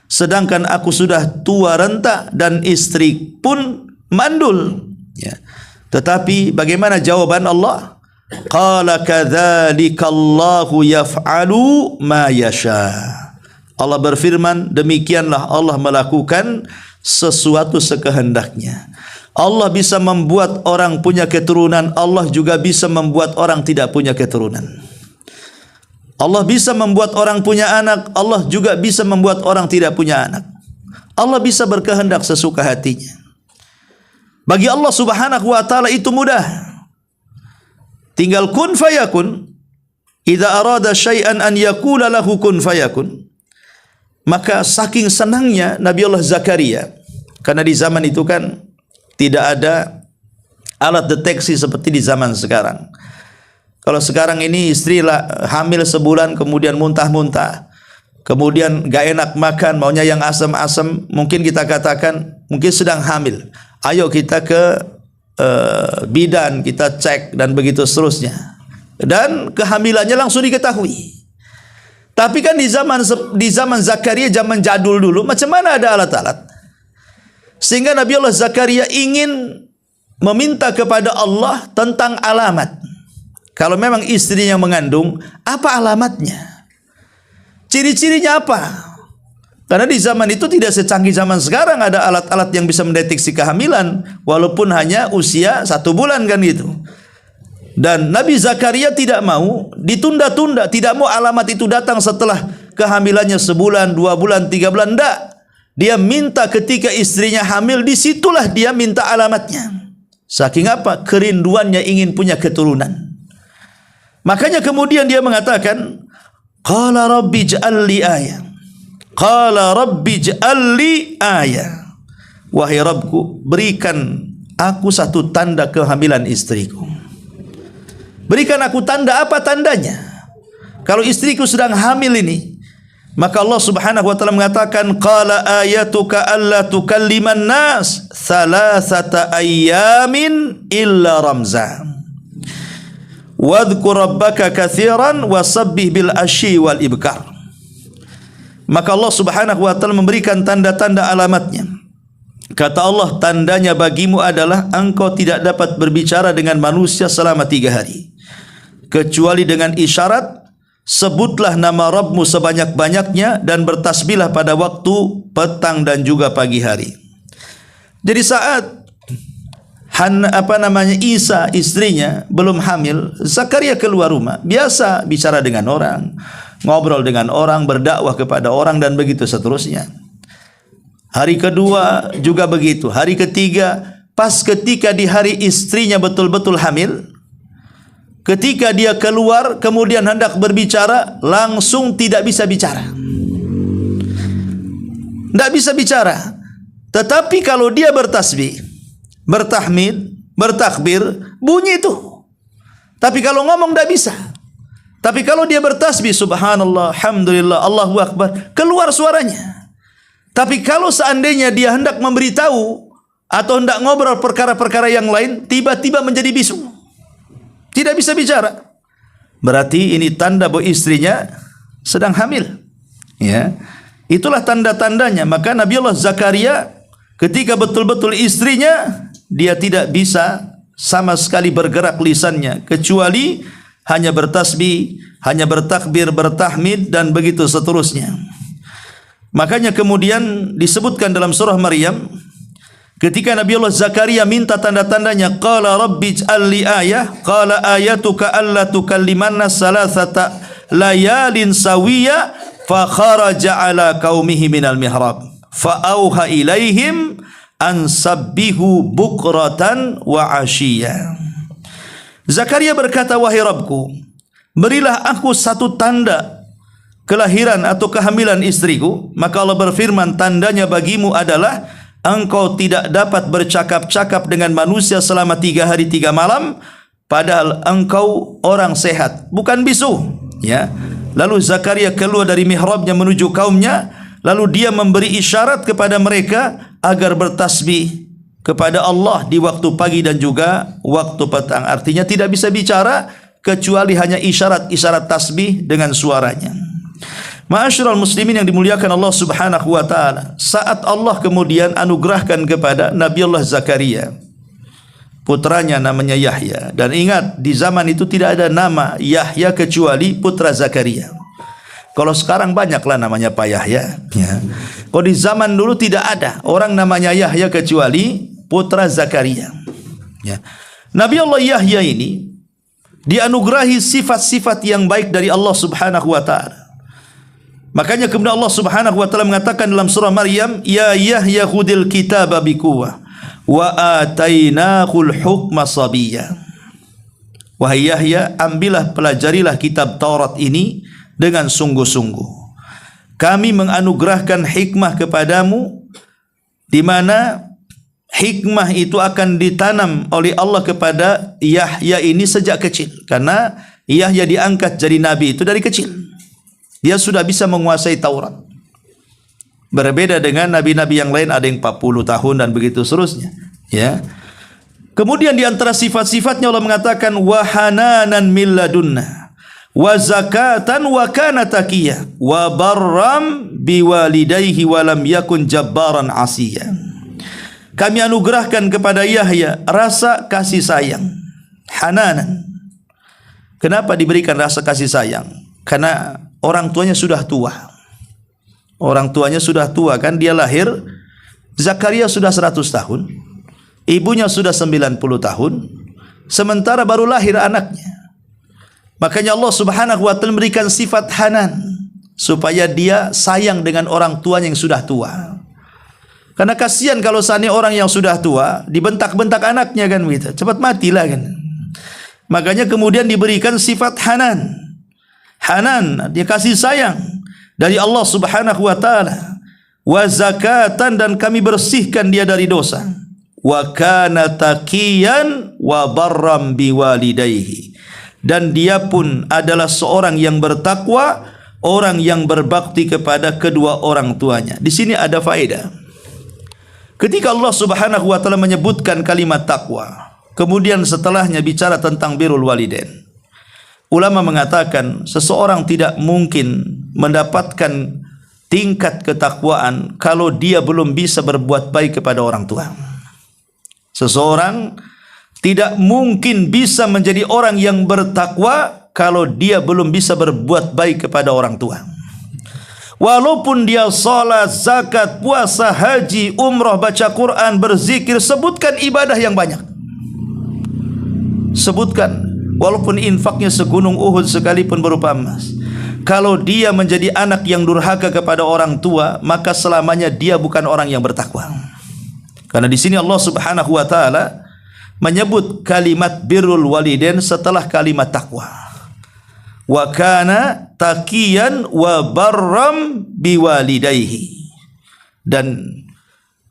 sedangkan aku sudah tua renta dan istri pun mandul, ya. Tetapi bagaimana jawaban Allah? Qala kadzalika Allahu yaf'alu ma yasha. Allah berfirman, demikianlah Allah melakukan sesuatu sekehendaknya. Allah bisa membuat orang punya keturunan, Allah juga bisa membuat orang tidak punya keturunan. Allah bisa membuat orang punya anak, Allah juga bisa membuat orang tidak punya anak. Allah bisa berkehendak sesuka hatinya. Bagi Allah Subhanahu wa taala itu mudah. Tinggal kun fayakun. Idza arada syai'an an yaqula lahu kun fayakun. Maka saking senangnya Nabi Allah Zakaria, karena di zaman itu kan tidak ada alat deteksi seperti di zaman sekarang. Kalau sekarang ini istri hamil sebulan kemudian muntah-muntah, kemudian gak enak makan, maunya yang asam-asam, mungkin kita katakan mungkin sedang hamil. Ayo kita ke bidan, kita cek dan begitu seterusnya. Dan kehamilannya langsung diketahui. Tapi kan di zaman Zakaria, zaman jadul dulu, macam mana ada alat-alat? Sehingga Nabi Allah Zakaria ingin meminta kepada Allah tentang alamat. Kalau memang istrinya mengandung, apa alamatnya? Ciri-cirinya apa? Karena di zaman itu tidak secanggih zaman sekarang, ada alat-alat yang bisa mendeteksi kehamilan walaupun hanya usia 1 bulan kan gitu. Dan Nabi Zakaria tidak mau ditunda-tunda, tidak mau alamat itu datang setelah kehamilannya sebulan, 2 bulan, 3 bulan, enggak. Dia minta ketika istrinya hamil, disitulah dia minta alamatnya. Saking apa? Kerinduannya ingin punya keturunan. Makanya kemudian dia mengatakan, qala rabbi ij'al li ayah. Qala rabbi ij'al li ayah. Wahai Rabbku, berikan aku satu tanda kehamilan istriku. Berikan aku tanda, apa tandanya? Kalau istriku sedang hamil ini, maka Allah Subhanahu wa taala mengatakan, qala ayatuka alla tukalliman nas thalathata ayyamin illa ramza. Wadhkur rabbaka katsiran wasabbih bil asyi wal ibkar. Maka Allah Subhanahu wa taala memberikan tanda-tanda alamatnya. Kata Allah, tandanya bagimu adalah engkau tidak dapat berbicara dengan manusia selama 3 hari. Kecuali dengan isyarat, sebutlah nama Rabbmu sebanyak-banyaknya dan bertasbihlah pada waktu petang dan juga pagi hari. Jadi saat Isa istrinya belum hamil, Zakaria keluar rumah, biasa bicara dengan orang, ngobrol dengan orang, berdakwah kepada orang dan begitu seterusnya. Hari kedua juga begitu. Hari ketiga, pas ketika di hari istrinya betul-betul hamil, ketika dia keluar kemudian hendak berbicara, langsung tidak bisa bicara. Tidak bisa bicara. Tetapi kalau dia bertasbih, bertahmid, bertakbir, bunyi itu. Tapi kalau ngomong tidak bisa. Tapi kalau dia bertasbih, subhanallah, alhamdulillah, Allahu akbar, keluar suaranya. Tapi kalau seandainya dia hendak memberitahu atau hendak ngobrol perkara-perkara yang lain, tiba-tiba menjadi bisu, tidak bisa bicara. Berarti ini tanda bahwa istrinya sedang hamil. Ya, itulah tanda-tandanya. Maka Nabi Allah Zakaria ketika betul-betul istrinya, dia tidak bisa sama sekali bergerak lisannya, kecuali hanya bertasbih, hanya bertakbir, bertahmid dan begitu seterusnya. Makanya kemudian disebutkan dalam surah Maryam, ketika Nabi Allah Zakaria minta tanda-tandanya, qala rabbi ij'al li ayah, qala ayatuka alla tukallimanna salasata layalin sawiya fa kharaja ala qaumihi minal mihrab fa auha ilaihim an sabbihu bukratan wa ashiya. Zakaria berkata, wahai Rabbku, berilah aku satu tanda kelahiran atau kehamilan istriku. Maka Allah berfirman, tandanya bagimu adalah engkau tidak dapat bercakap-cakap dengan manusia selama 3 hari 3 malam, padahal engkau orang sehat, bukan bisu. Ya. Lalu Zakaria keluar dari mihrabnya menuju kaumnya, lalu dia memberi isyarat kepada mereka agar bertasbih kepada Allah di waktu pagi dan juga waktu petang. Artinya tidak bisa bicara kecuali hanya isyarat-isyarat tasbih dengan suaranya. Ma'asyiral muslimin yang dimuliakan Allah Subhanahu wa taala, saat Allah kemudian anugerahkan kepada Nabi Allah Zakaria putranya namanya Yahya, dan ingat di zaman itu tidak ada nama Yahya kecuali putra Zakaria. Kalau sekarang banyaklah namanya Pak Yahya, ya. Kalau di zaman dulu tidak ada orang namanya Yahya kecuali putra Zakaria, ya. Nabi Allah Yahya ini dianugerahi sifat-sifat yang baik dari Allah Subhanahu wa taala. Makanya kemudian Allah Subhanahu wa taala mengatakan dalam surah Maryam, ya Yahya khudil kitaba biquwwah wa atainahul hukma sabiyya. Wahai Yahya, ambillah, pelajarilah kitab Taurat ini dengan sungguh-sungguh. Kami menganugerahkan hikmah kepadamu, di mana hikmah itu akan ditanam oleh Allah kepada Yahya ini sejak kecil. Karena Yahya diangkat jadi nabi itu dari kecil. Dia sudah bisa menguasai Taurat. Berbeda dengan nabi-nabi yang lain, ada yang 40 tahun dan begitu seterusnya, ya. Kemudian di antara sifat-sifatnya Allah mengatakan wa hananan min ladunna wa zakatan wa kana taqiyya wa barram biwalidayhi wa lam yakun jabbaran asiya. Kami anugerahkan kepada Yahya rasa kasih sayang, hananan. Kenapa diberikan rasa kasih sayang? Karena orang tuanya sudah tua. Orang tuanya sudah tua, kan dia lahir, Zakaria sudah 100 tahun, ibunya sudah 90 tahun, sementara baru lahir anaknya. Makanya Allah Subhanahu wa taala memberikan sifat hanan supaya dia sayang dengan orang tuanya yang sudah tua. Karena kasihan kalau seandainya orang yang sudah tua dibentak-bentak anaknya, kan begitu, cepat matilah kan. Makanya kemudian diberikan sifat hanan. Hanan, dia kasih sayang dari Allah Subhanahu wa taala. Wa zakatan, dan kami bersihkan dia dari dosa. Wa kana taqiyan wa barram biwalidayhi, dan dia pun adalah seorang yang bertakwa, orang yang berbakti kepada kedua orang tuanya. Di sini ada faedah. Ketika Allah Subhanahu wa taala menyebutkan kalimat takwa, kemudian setelahnya bicara tentang birrul walidain, ulama mengatakan seseorang tidak mungkin mendapatkan tingkat ketakwaan kalau dia belum bisa berbuat baik kepada orang tua. Seseorang tidak mungkin bisa menjadi orang yang bertakwa kalau dia belum bisa berbuat baik kepada orang tua. Walaupun dia salat, zakat, puasa, haji, umrah, baca Quran, berzikir, sebutkan ibadah yang banyak. Sebutkan, walaupun infaknya segunung Uhud sekalipun berupa emas. Kalau dia menjadi anak yang durhaka kepada orang tua, maka selamanya dia bukan orang yang bertakwa. Karena di sini Allah Subhanahu wa taala menyebut kalimat birrul walidain setelah kalimat takwa. Wa kana taqiyan wa barram biwalidayhi. Dan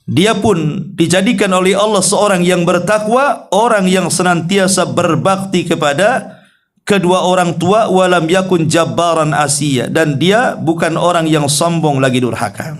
dia pun dijadikan oleh Allah seorang yang bertakwa, orang yang senantiasa berbakti kepada kedua orang tua, walam yakun jabbaran asiya, dan dia bukan orang yang sombong lagi durhaka.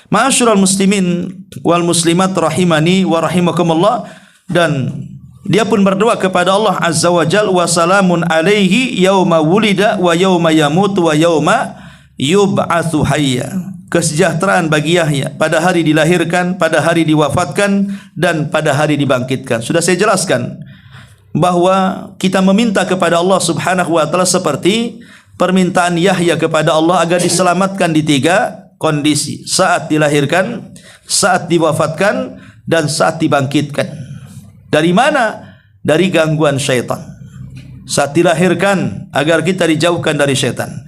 Ma'asyiral muslimin wal muslimat rahimani wa rahimakumullah, dan dia pun berdoa kepada Allah Azza wa Jal, wa salamun alaihi yauma wulida wa yauma yamut wa yauma yub'atsu hayya. Kesejahteraan bagi Yahya pada hari dilahirkan, pada hari diwafatkan, dan pada hari dibangkitkan. Sudah saya jelaskan bahwa kita meminta kepada Allah Subhanahu wa taala seperti permintaan Yahya kepada Allah agar diselamatkan di 3 kondisi: saat dilahirkan, saat diwafatkan, dan saat dibangkitkan. Dari mana? Dari gangguan syaitan. Saat dilahirkan agar kita dijauhkan dari syaitan.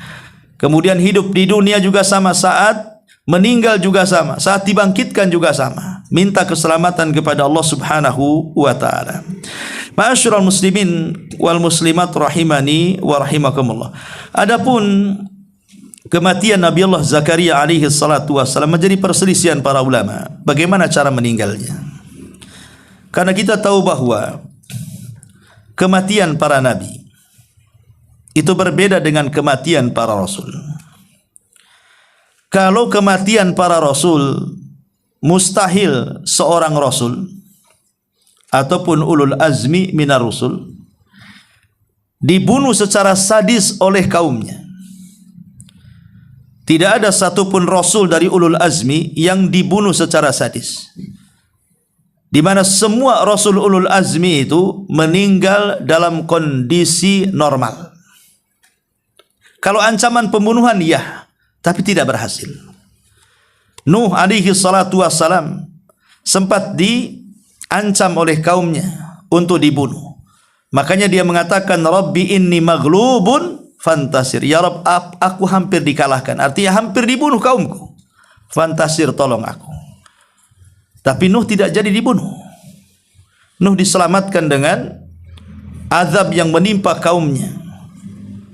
Kemudian hidup di dunia juga sama, saat meninggal juga sama, saat dibangkitkan juga sama. Minta keselamatan kepada Allah Subhanahu wa taala. Ma'asyiral muslimin wal muslimat rahimani wa rahimakumullah. Adapun kematian Nabi Allah Zakaria alaihi salatu wassalam menjadi perselisihan para ulama. Bagaimana cara meninggalnya? Karena kita tahu bahwa kematian para nabi itu berbeda dengan kematian para rasul. Kalau kematian para rasul, mustahil seorang rasul ataupun ulul azmi minar rusul dibunuh secara sadis oleh kaumnya. Tidak ada satupun rasul dari ulul azmi yang dibunuh secara sadis, di mana semua rasul ulul azmi itu meninggal dalam kondisi normal. Kalau ancaman pembunuhan, ya, tapi tidak berhasil. Nuh alaihi salatu wassalam sempat diancam oleh kaumnya untuk dibunuh. Makanya dia mengatakan, Rabbi inni maghlubun fantasir. Ya Rabb, aku hampir dikalahkan. Artinya hampir dibunuh kaumku. Fantasir, tolong aku. Tapi Nuh tidak jadi dibunuh. Nuh diselamatkan dengan azab yang menimpa kaumnya.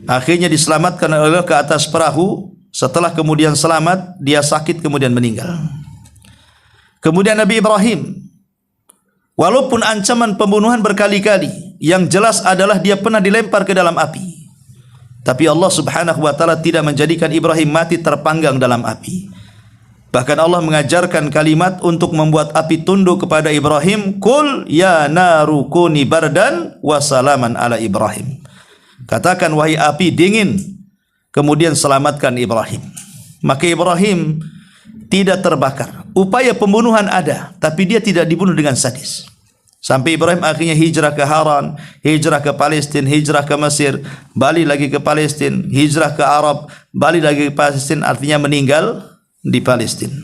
Akhirnya diselamatkan oleh Allah ke atas perahu. Setelah kemudian selamat, dia sakit kemudian meninggal. Kemudian Nabi Ibrahim, walaupun ancaman pembunuhan berkali-kali, yang jelas adalah dia pernah dilempar ke dalam api. Tapi Allah Subhanahu wa taala tidak menjadikan Ibrahim mati terpanggang dalam api. Bahkan Allah mengajarkan kalimat untuk membuat api tunduk kepada Ibrahim. Qul ya naru kuni bardan wa salaman ala Ibrahim. Katakan, wahai api, dingin, kemudian selamatkan Ibrahim. Maka Ibrahim tidak terbakar. Upaya pembunuhan ada, tapi dia tidak dibunuh dengan sadis. Sampai Ibrahim akhirnya hijrah ke Haran, hijrah ke Palestina, hijrah ke Mesir, balik lagi ke Palestina, hijrah ke Arab, balik lagi ke Palestina, artinya meninggal di Palestina.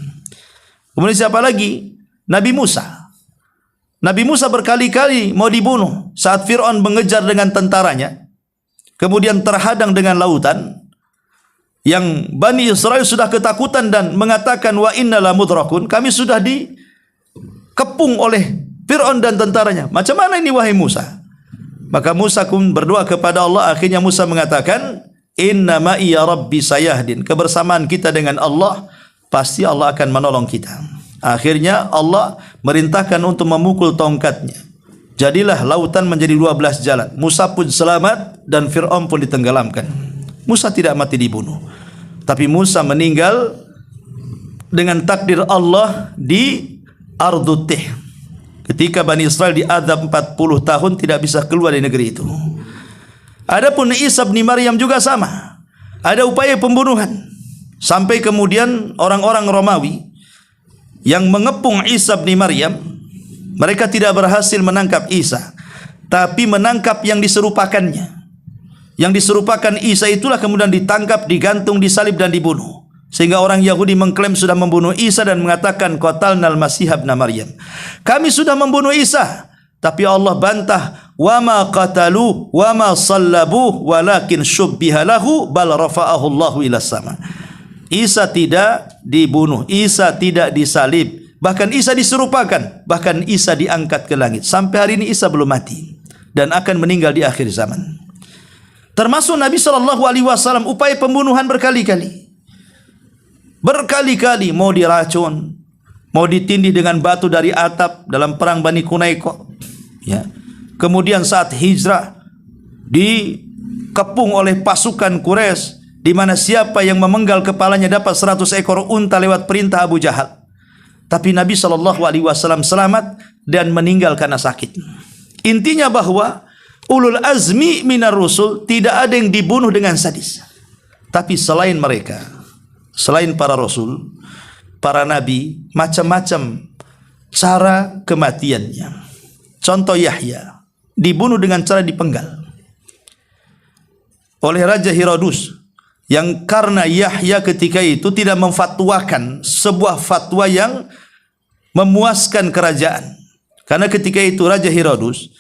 Kemudian siapa lagi? Nabi Musa. Nabi Musa berkali-kali mau dibunuh saat Fir'aun mengejar dengan tentaranya, kemudian terhadang dengan lautan, yang Bani Israel sudah ketakutan dan mengatakan, wa inna la mudrakun, kami sudah dikepung oleh Fir'aun dan tentaranya. Macam mana ini wahai Musa? Maka Musa pun berdoa kepada Allah. Akhirnya Musa mengatakan, inna ma'i ya rabbi sayahdin, kebersamaan kita dengan Allah, pasti Allah akan menolong kita. Akhirnya Allah merintahkan untuk memukul tongkatnya. Jadilah lautan menjadi 12 jalan. Musa pun selamat dan Fir'aun pun ditenggelamkan. Musa tidak mati dibunuh, tapi Musa meninggal dengan takdir Allah di Ardut Tih. Ketika Bani Israel diazab 40 tahun tidak bisa keluar dari negeri itu. Adapun Isa bin Maryam juga sama. Ada upaya pembunuhan. Sampai kemudian orang-orang Romawi yang mengepung Isa bin Maryam, mereka tidak berhasil menangkap Isa, tapi menangkap yang diserupakannya. Yang diserupakan Isa itulah kemudian ditangkap, digantung, disalib dan dibunuh. Sehingga orang Yahudi mengklaim sudah membunuh Isa dan mengatakan qatalnal Masih ibn Maryam. Kami sudah membunuh Isa, tapi Allah bantah, wa ma qatalu wa ma sallabu walakin syubbiha lahu bal rafa'ahu Allahu ila sama. Isa tidak dibunuh, Isa tidak disalib, bahkan Isa diserupakan, bahkan Isa diangkat ke langit. Sampai hari ini Isa belum mati dan akan meninggal di akhir zaman. Termasuk Nabi SAW upaya pembunuhan berkali-kali. Berkali-kali mau diracun, mau ditindih dengan batu dari atap dalam perang Bani Quraisy. Ya. Kemudian saat hijrah dikepung oleh pasukan Quraisy, di mana siapa yang memenggal kepalanya dapat 100 ekor unta lewat perintah Abu Jahal. Tapi Nabi SAW selamat dan meninggal karena sakit. Intinya bahwa ulul azmi minar rusul tidak ada yang dibunuh dengan sadis. Tapi selain mereka, selain para rasul, para nabi, macam-macam cara kematiannya. Contoh Yahya dibunuh dengan cara dipenggal oleh Raja Herodus, yang karena Yahya ketika itu tidak memfatwakan sebuah fatwa yang memuaskan kerajaan. Karena ketika itu Raja Herodus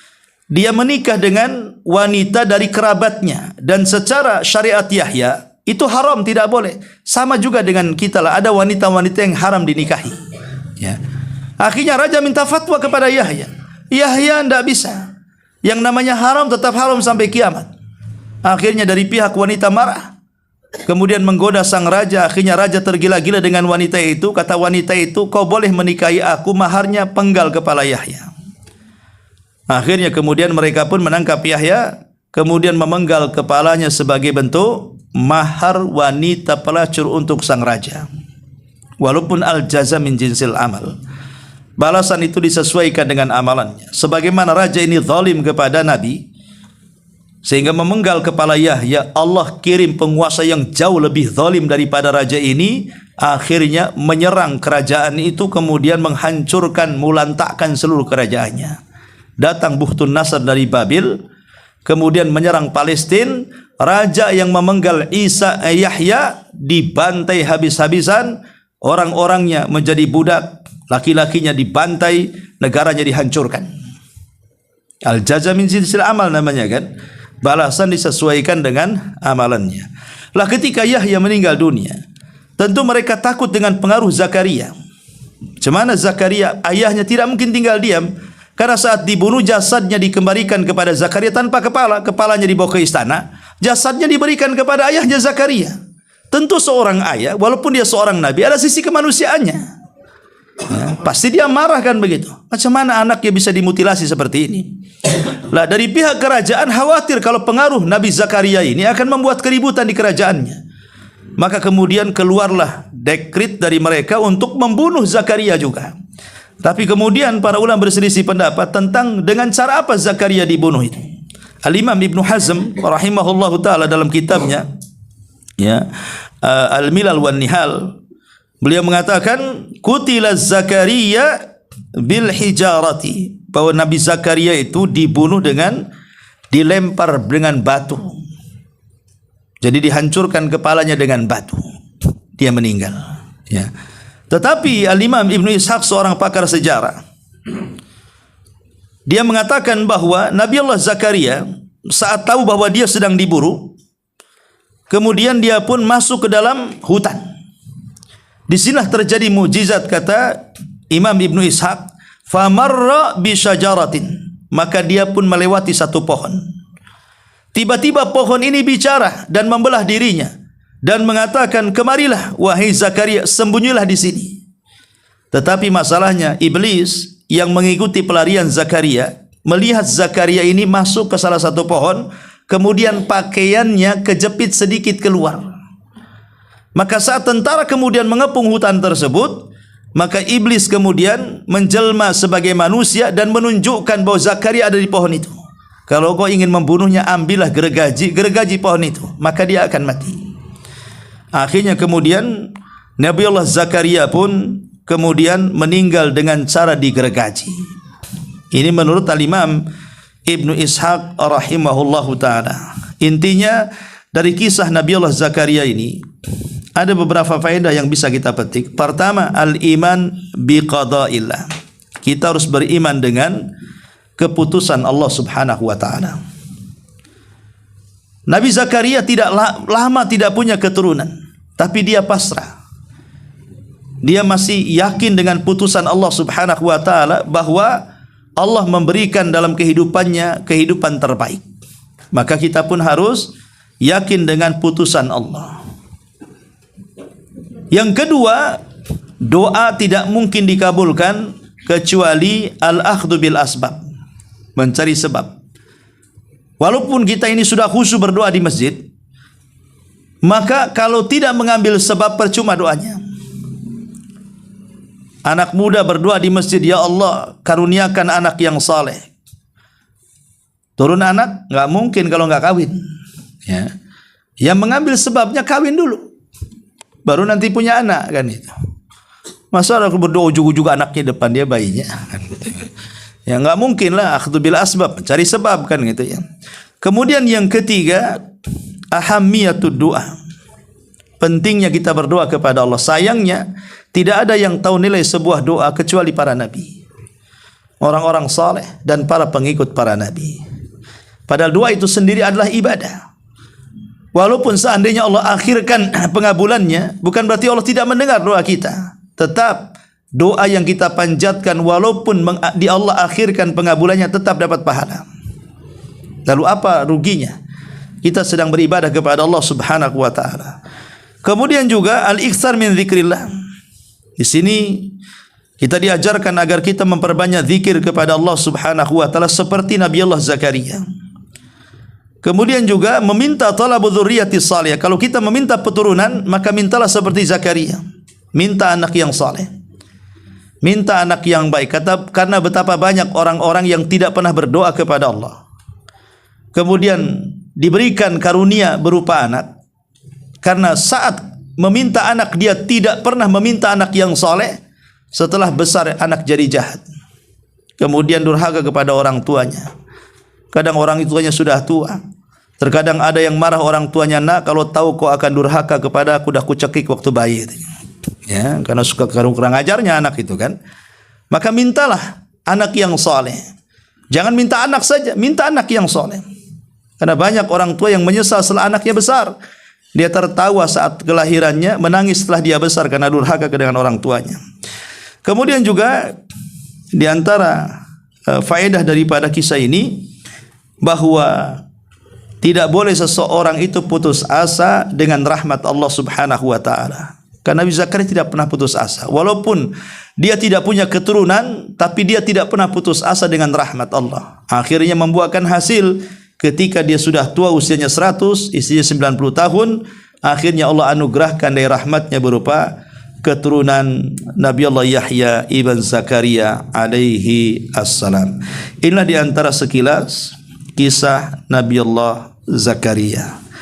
dia menikah dengan wanita dari kerabatnya, dan secara syariat Yahya itu haram, tidak boleh. Sama juga dengan kita lah, ada wanita-wanita yang haram dinikahi. Ya. Akhirnya raja minta fatwa kepada Yahya. Yahya tidak bisa. Yang namanya haram tetap haram sampai kiamat. Akhirnya dari pihak wanita marah, kemudian menggoda sang raja. Akhirnya raja tergila-gila dengan wanita itu. Kata wanita itu, kau boleh menikahi aku, maharnya penggal kepala Yahya. Akhirnya kemudian mereka pun menangkap Yahya, kemudian memenggal kepalanya sebagai bentuk mahar wanita pelacur untuk sang raja. Walaupun al-jaza min jinsil amal, balasan itu disesuaikan dengan amalannya. Sebagaimana raja ini zalim kepada Nabi sehingga memenggal kepala Yahya, Allah kirim penguasa yang jauh lebih zalim daripada raja ini, akhirnya menyerang kerajaan itu, kemudian menghancurkan, mulantakkan seluruh kerajaannya. Datang Buhtun Nasr dari Babil, kemudian menyerang Palestina. Raja yang memenggal Yahya dibantai habis-habisan, orang-orangnya menjadi budak, laki-lakinya dibantai, negaranya dihancurkan. Al-jaza min jinsil amal namanya kan. Balasan disesuaikan dengan amalannya. Lah ketika Yahya meninggal dunia, tentu mereka takut dengan pengaruh Zakaria. Cemana Zakaria, ayahnya tidak mungkin tinggal diam, karena saat dibunuh jasadnya dikembalikan kepada Zakaria tanpa kepala, kepalanya dibawa ke istana, jasadnya diberikan kepada ayahnya Zakaria. Tentu seorang ayah, walaupun dia seorang nabi, ada sisi kemanusiaannya. Ya, pasti dia marah kan begitu. Macam mana anaknya bisa dimutilasi seperti ini? Lah dari pihak kerajaan khawatir kalau pengaruh Nabi Zakaria ini akan membuat keributan di kerajaannya. Maka kemudian keluarlah dekret dari mereka untuk membunuh Zakaria juga. Tapi kemudian para ulama berselisih pendapat tentang dengan cara apa Zakaria dibunuh itu. Al-Imam Ibnu Hazm rahimahullahu taala dalam kitabnya ya Al-Milal wan Nihal, beliau mengatakan qutila Zakaria bil hijarati, bahwa Nabi Zakaria itu dibunuh dengan dilempar dengan batu. Jadi dihancurkan kepalanya dengan batu. Dia meninggal, ya. Tetapi Al-Imam Ibnu Ishaq, seorang pakar sejarah, dia mengatakan bahwa Nabi Allah Zakaria saat tahu bahwa dia sedang diburu, kemudian dia pun masuk ke dalam hutan. Di sinilah terjadi mukjizat, kata Imam Ibnu Ishaq, famarra bi syajaratin, maka dia pun melewati satu pohon. Tiba-tiba pohon ini bicara dan membelah dirinya dan mengatakan, kemarilah wahai Zakaria, sembunyilah di sini. Tetapi masalahnya iblis yang mengikuti pelarian Zakaria melihat Zakaria ini masuk ke salah satu pohon, kemudian pakaiannya kejepit sedikit keluar. Maka saat tentara kemudian mengepung hutan tersebut, maka iblis kemudian menjelma sebagai manusia dan menunjukkan bahwa Zakaria ada di pohon itu. Kalau kau ingin membunuhnya, ambillah gergaji pohon itu, maka dia akan mati. Akhirnya kemudian Nabi Allah Zakaria pun kemudian meninggal dengan cara digergaji. Ini menurut Al-Imam Ibnu Ishaq rahimahullahu ta'ala. Intinya dari kisah Nabi Allah Zakaria ini ada beberapa faedah yang bisa kita petik. Pertama, al-iman biqada'illah. Kita harus beriman dengan keputusan Allah Subhanahu wa taala. Nabi Zakaria lama tidak punya keturunan, tapi dia pasrah. Dia masih yakin dengan putusan Allah Subhanahu wa taala bahwa Allah memberikan dalam kehidupannya kehidupan terbaik. Maka kita pun harus yakin dengan putusan Allah. Yang kedua, doa tidak mungkin dikabulkan kecuali al-akhdhu bil asbab, mencari sebab. Walaupun kita ini sudah khusyuk berdoa di masjid, maka kalau tidak mengambil sebab percuma doanya. Anak muda berdoa di masjid, ya Allah karuniakan anak yang saleh. Turun anak nggak mungkin kalau nggak kawin. Ya. Yang mengambil sebabnya kawin dulu, baru nanti punya anak kan itu. Masa orang berdoa ujung-ujung anaknya depan dia bayinya kan gitu. Ya nggak mungkin lah, akhdhu bil asbab, cari sebab kan gitu ya. Kemudian yang ketiga, ahammiyatud doa. Pentingnya kita berdoa kepada Allah. Sayangnya tidak ada yang tahu nilai sebuah doa kecuali para nabi, orang-orang saleh dan para pengikut para nabi. Padahal doa itu sendiri adalah ibadah. Walaupun seandainya Allah akhirkan pengabulannya, bukan berarti Allah tidak mendengar doa kita. Tetap doa yang kita panjatkan walaupun di Allah akhirkan pengabulannya tetap dapat pahala. Lalu apa ruginya? Kita sedang beribadah kepada Allah Subhanahu wa taala. Kemudian juga al-iktsar min dzikrillah. Di sini kita diajarkan agar kita memperbanyak zikir kepada Allah Subhanahu wa taala seperti Nabi Allah Zakaria. Kemudian juga meminta talabu dzurriyyatis salihah. Kalau kita meminta keturunan, maka mintalah seperti Zakaria. Minta anak yang saleh. Minta anak yang baik. Karena betapa banyak orang-orang yang tidak pernah berdoa kepada Allah, kemudian diberikan karunia berupa anak. Karena saat meminta anak, dia tidak pernah meminta anak yang saleh. Setelah besar anak jadi jahat, kemudian durhaka kepada orang tuanya. Kadang orang tuanya sudah tua. Terkadang ada yang marah orang tuanya, nak kalau tahu kau akan durhaka kepada aku, dah kucekik waktu bayi. Ya, karena suka kurang ajarnya anak itu kan. Maka mintalah anak yang saleh. Jangan minta anak saja, minta anak yang saleh. Karena banyak orang tua yang menyesal setelah anaknya besar. Dia tertawa saat kelahirannya, menangis setelah dia besar karena durhaka dengan orang tuanya. Kemudian juga di antara faedah daripada kisah ini, bahwa tidak boleh seseorang itu putus asa dengan rahmat Allah Subhanahu wa taala. Karena Nabi Zakaria tidak pernah putus asa. Walaupun dia tidak punya keturunan, tapi dia tidak pernah putus asa dengan rahmat Allah. Akhirnya membuahkan hasil ketika dia sudah tua, usianya 100, istrinya 90 tahun. Akhirnya Allah anugerahkan dari rahmatnya berupa keturunan Nabi Allah Yahya ibn Zakaria alaihi assalam. Inilah di antara sekilas kisah Nabi Allah Zakaria.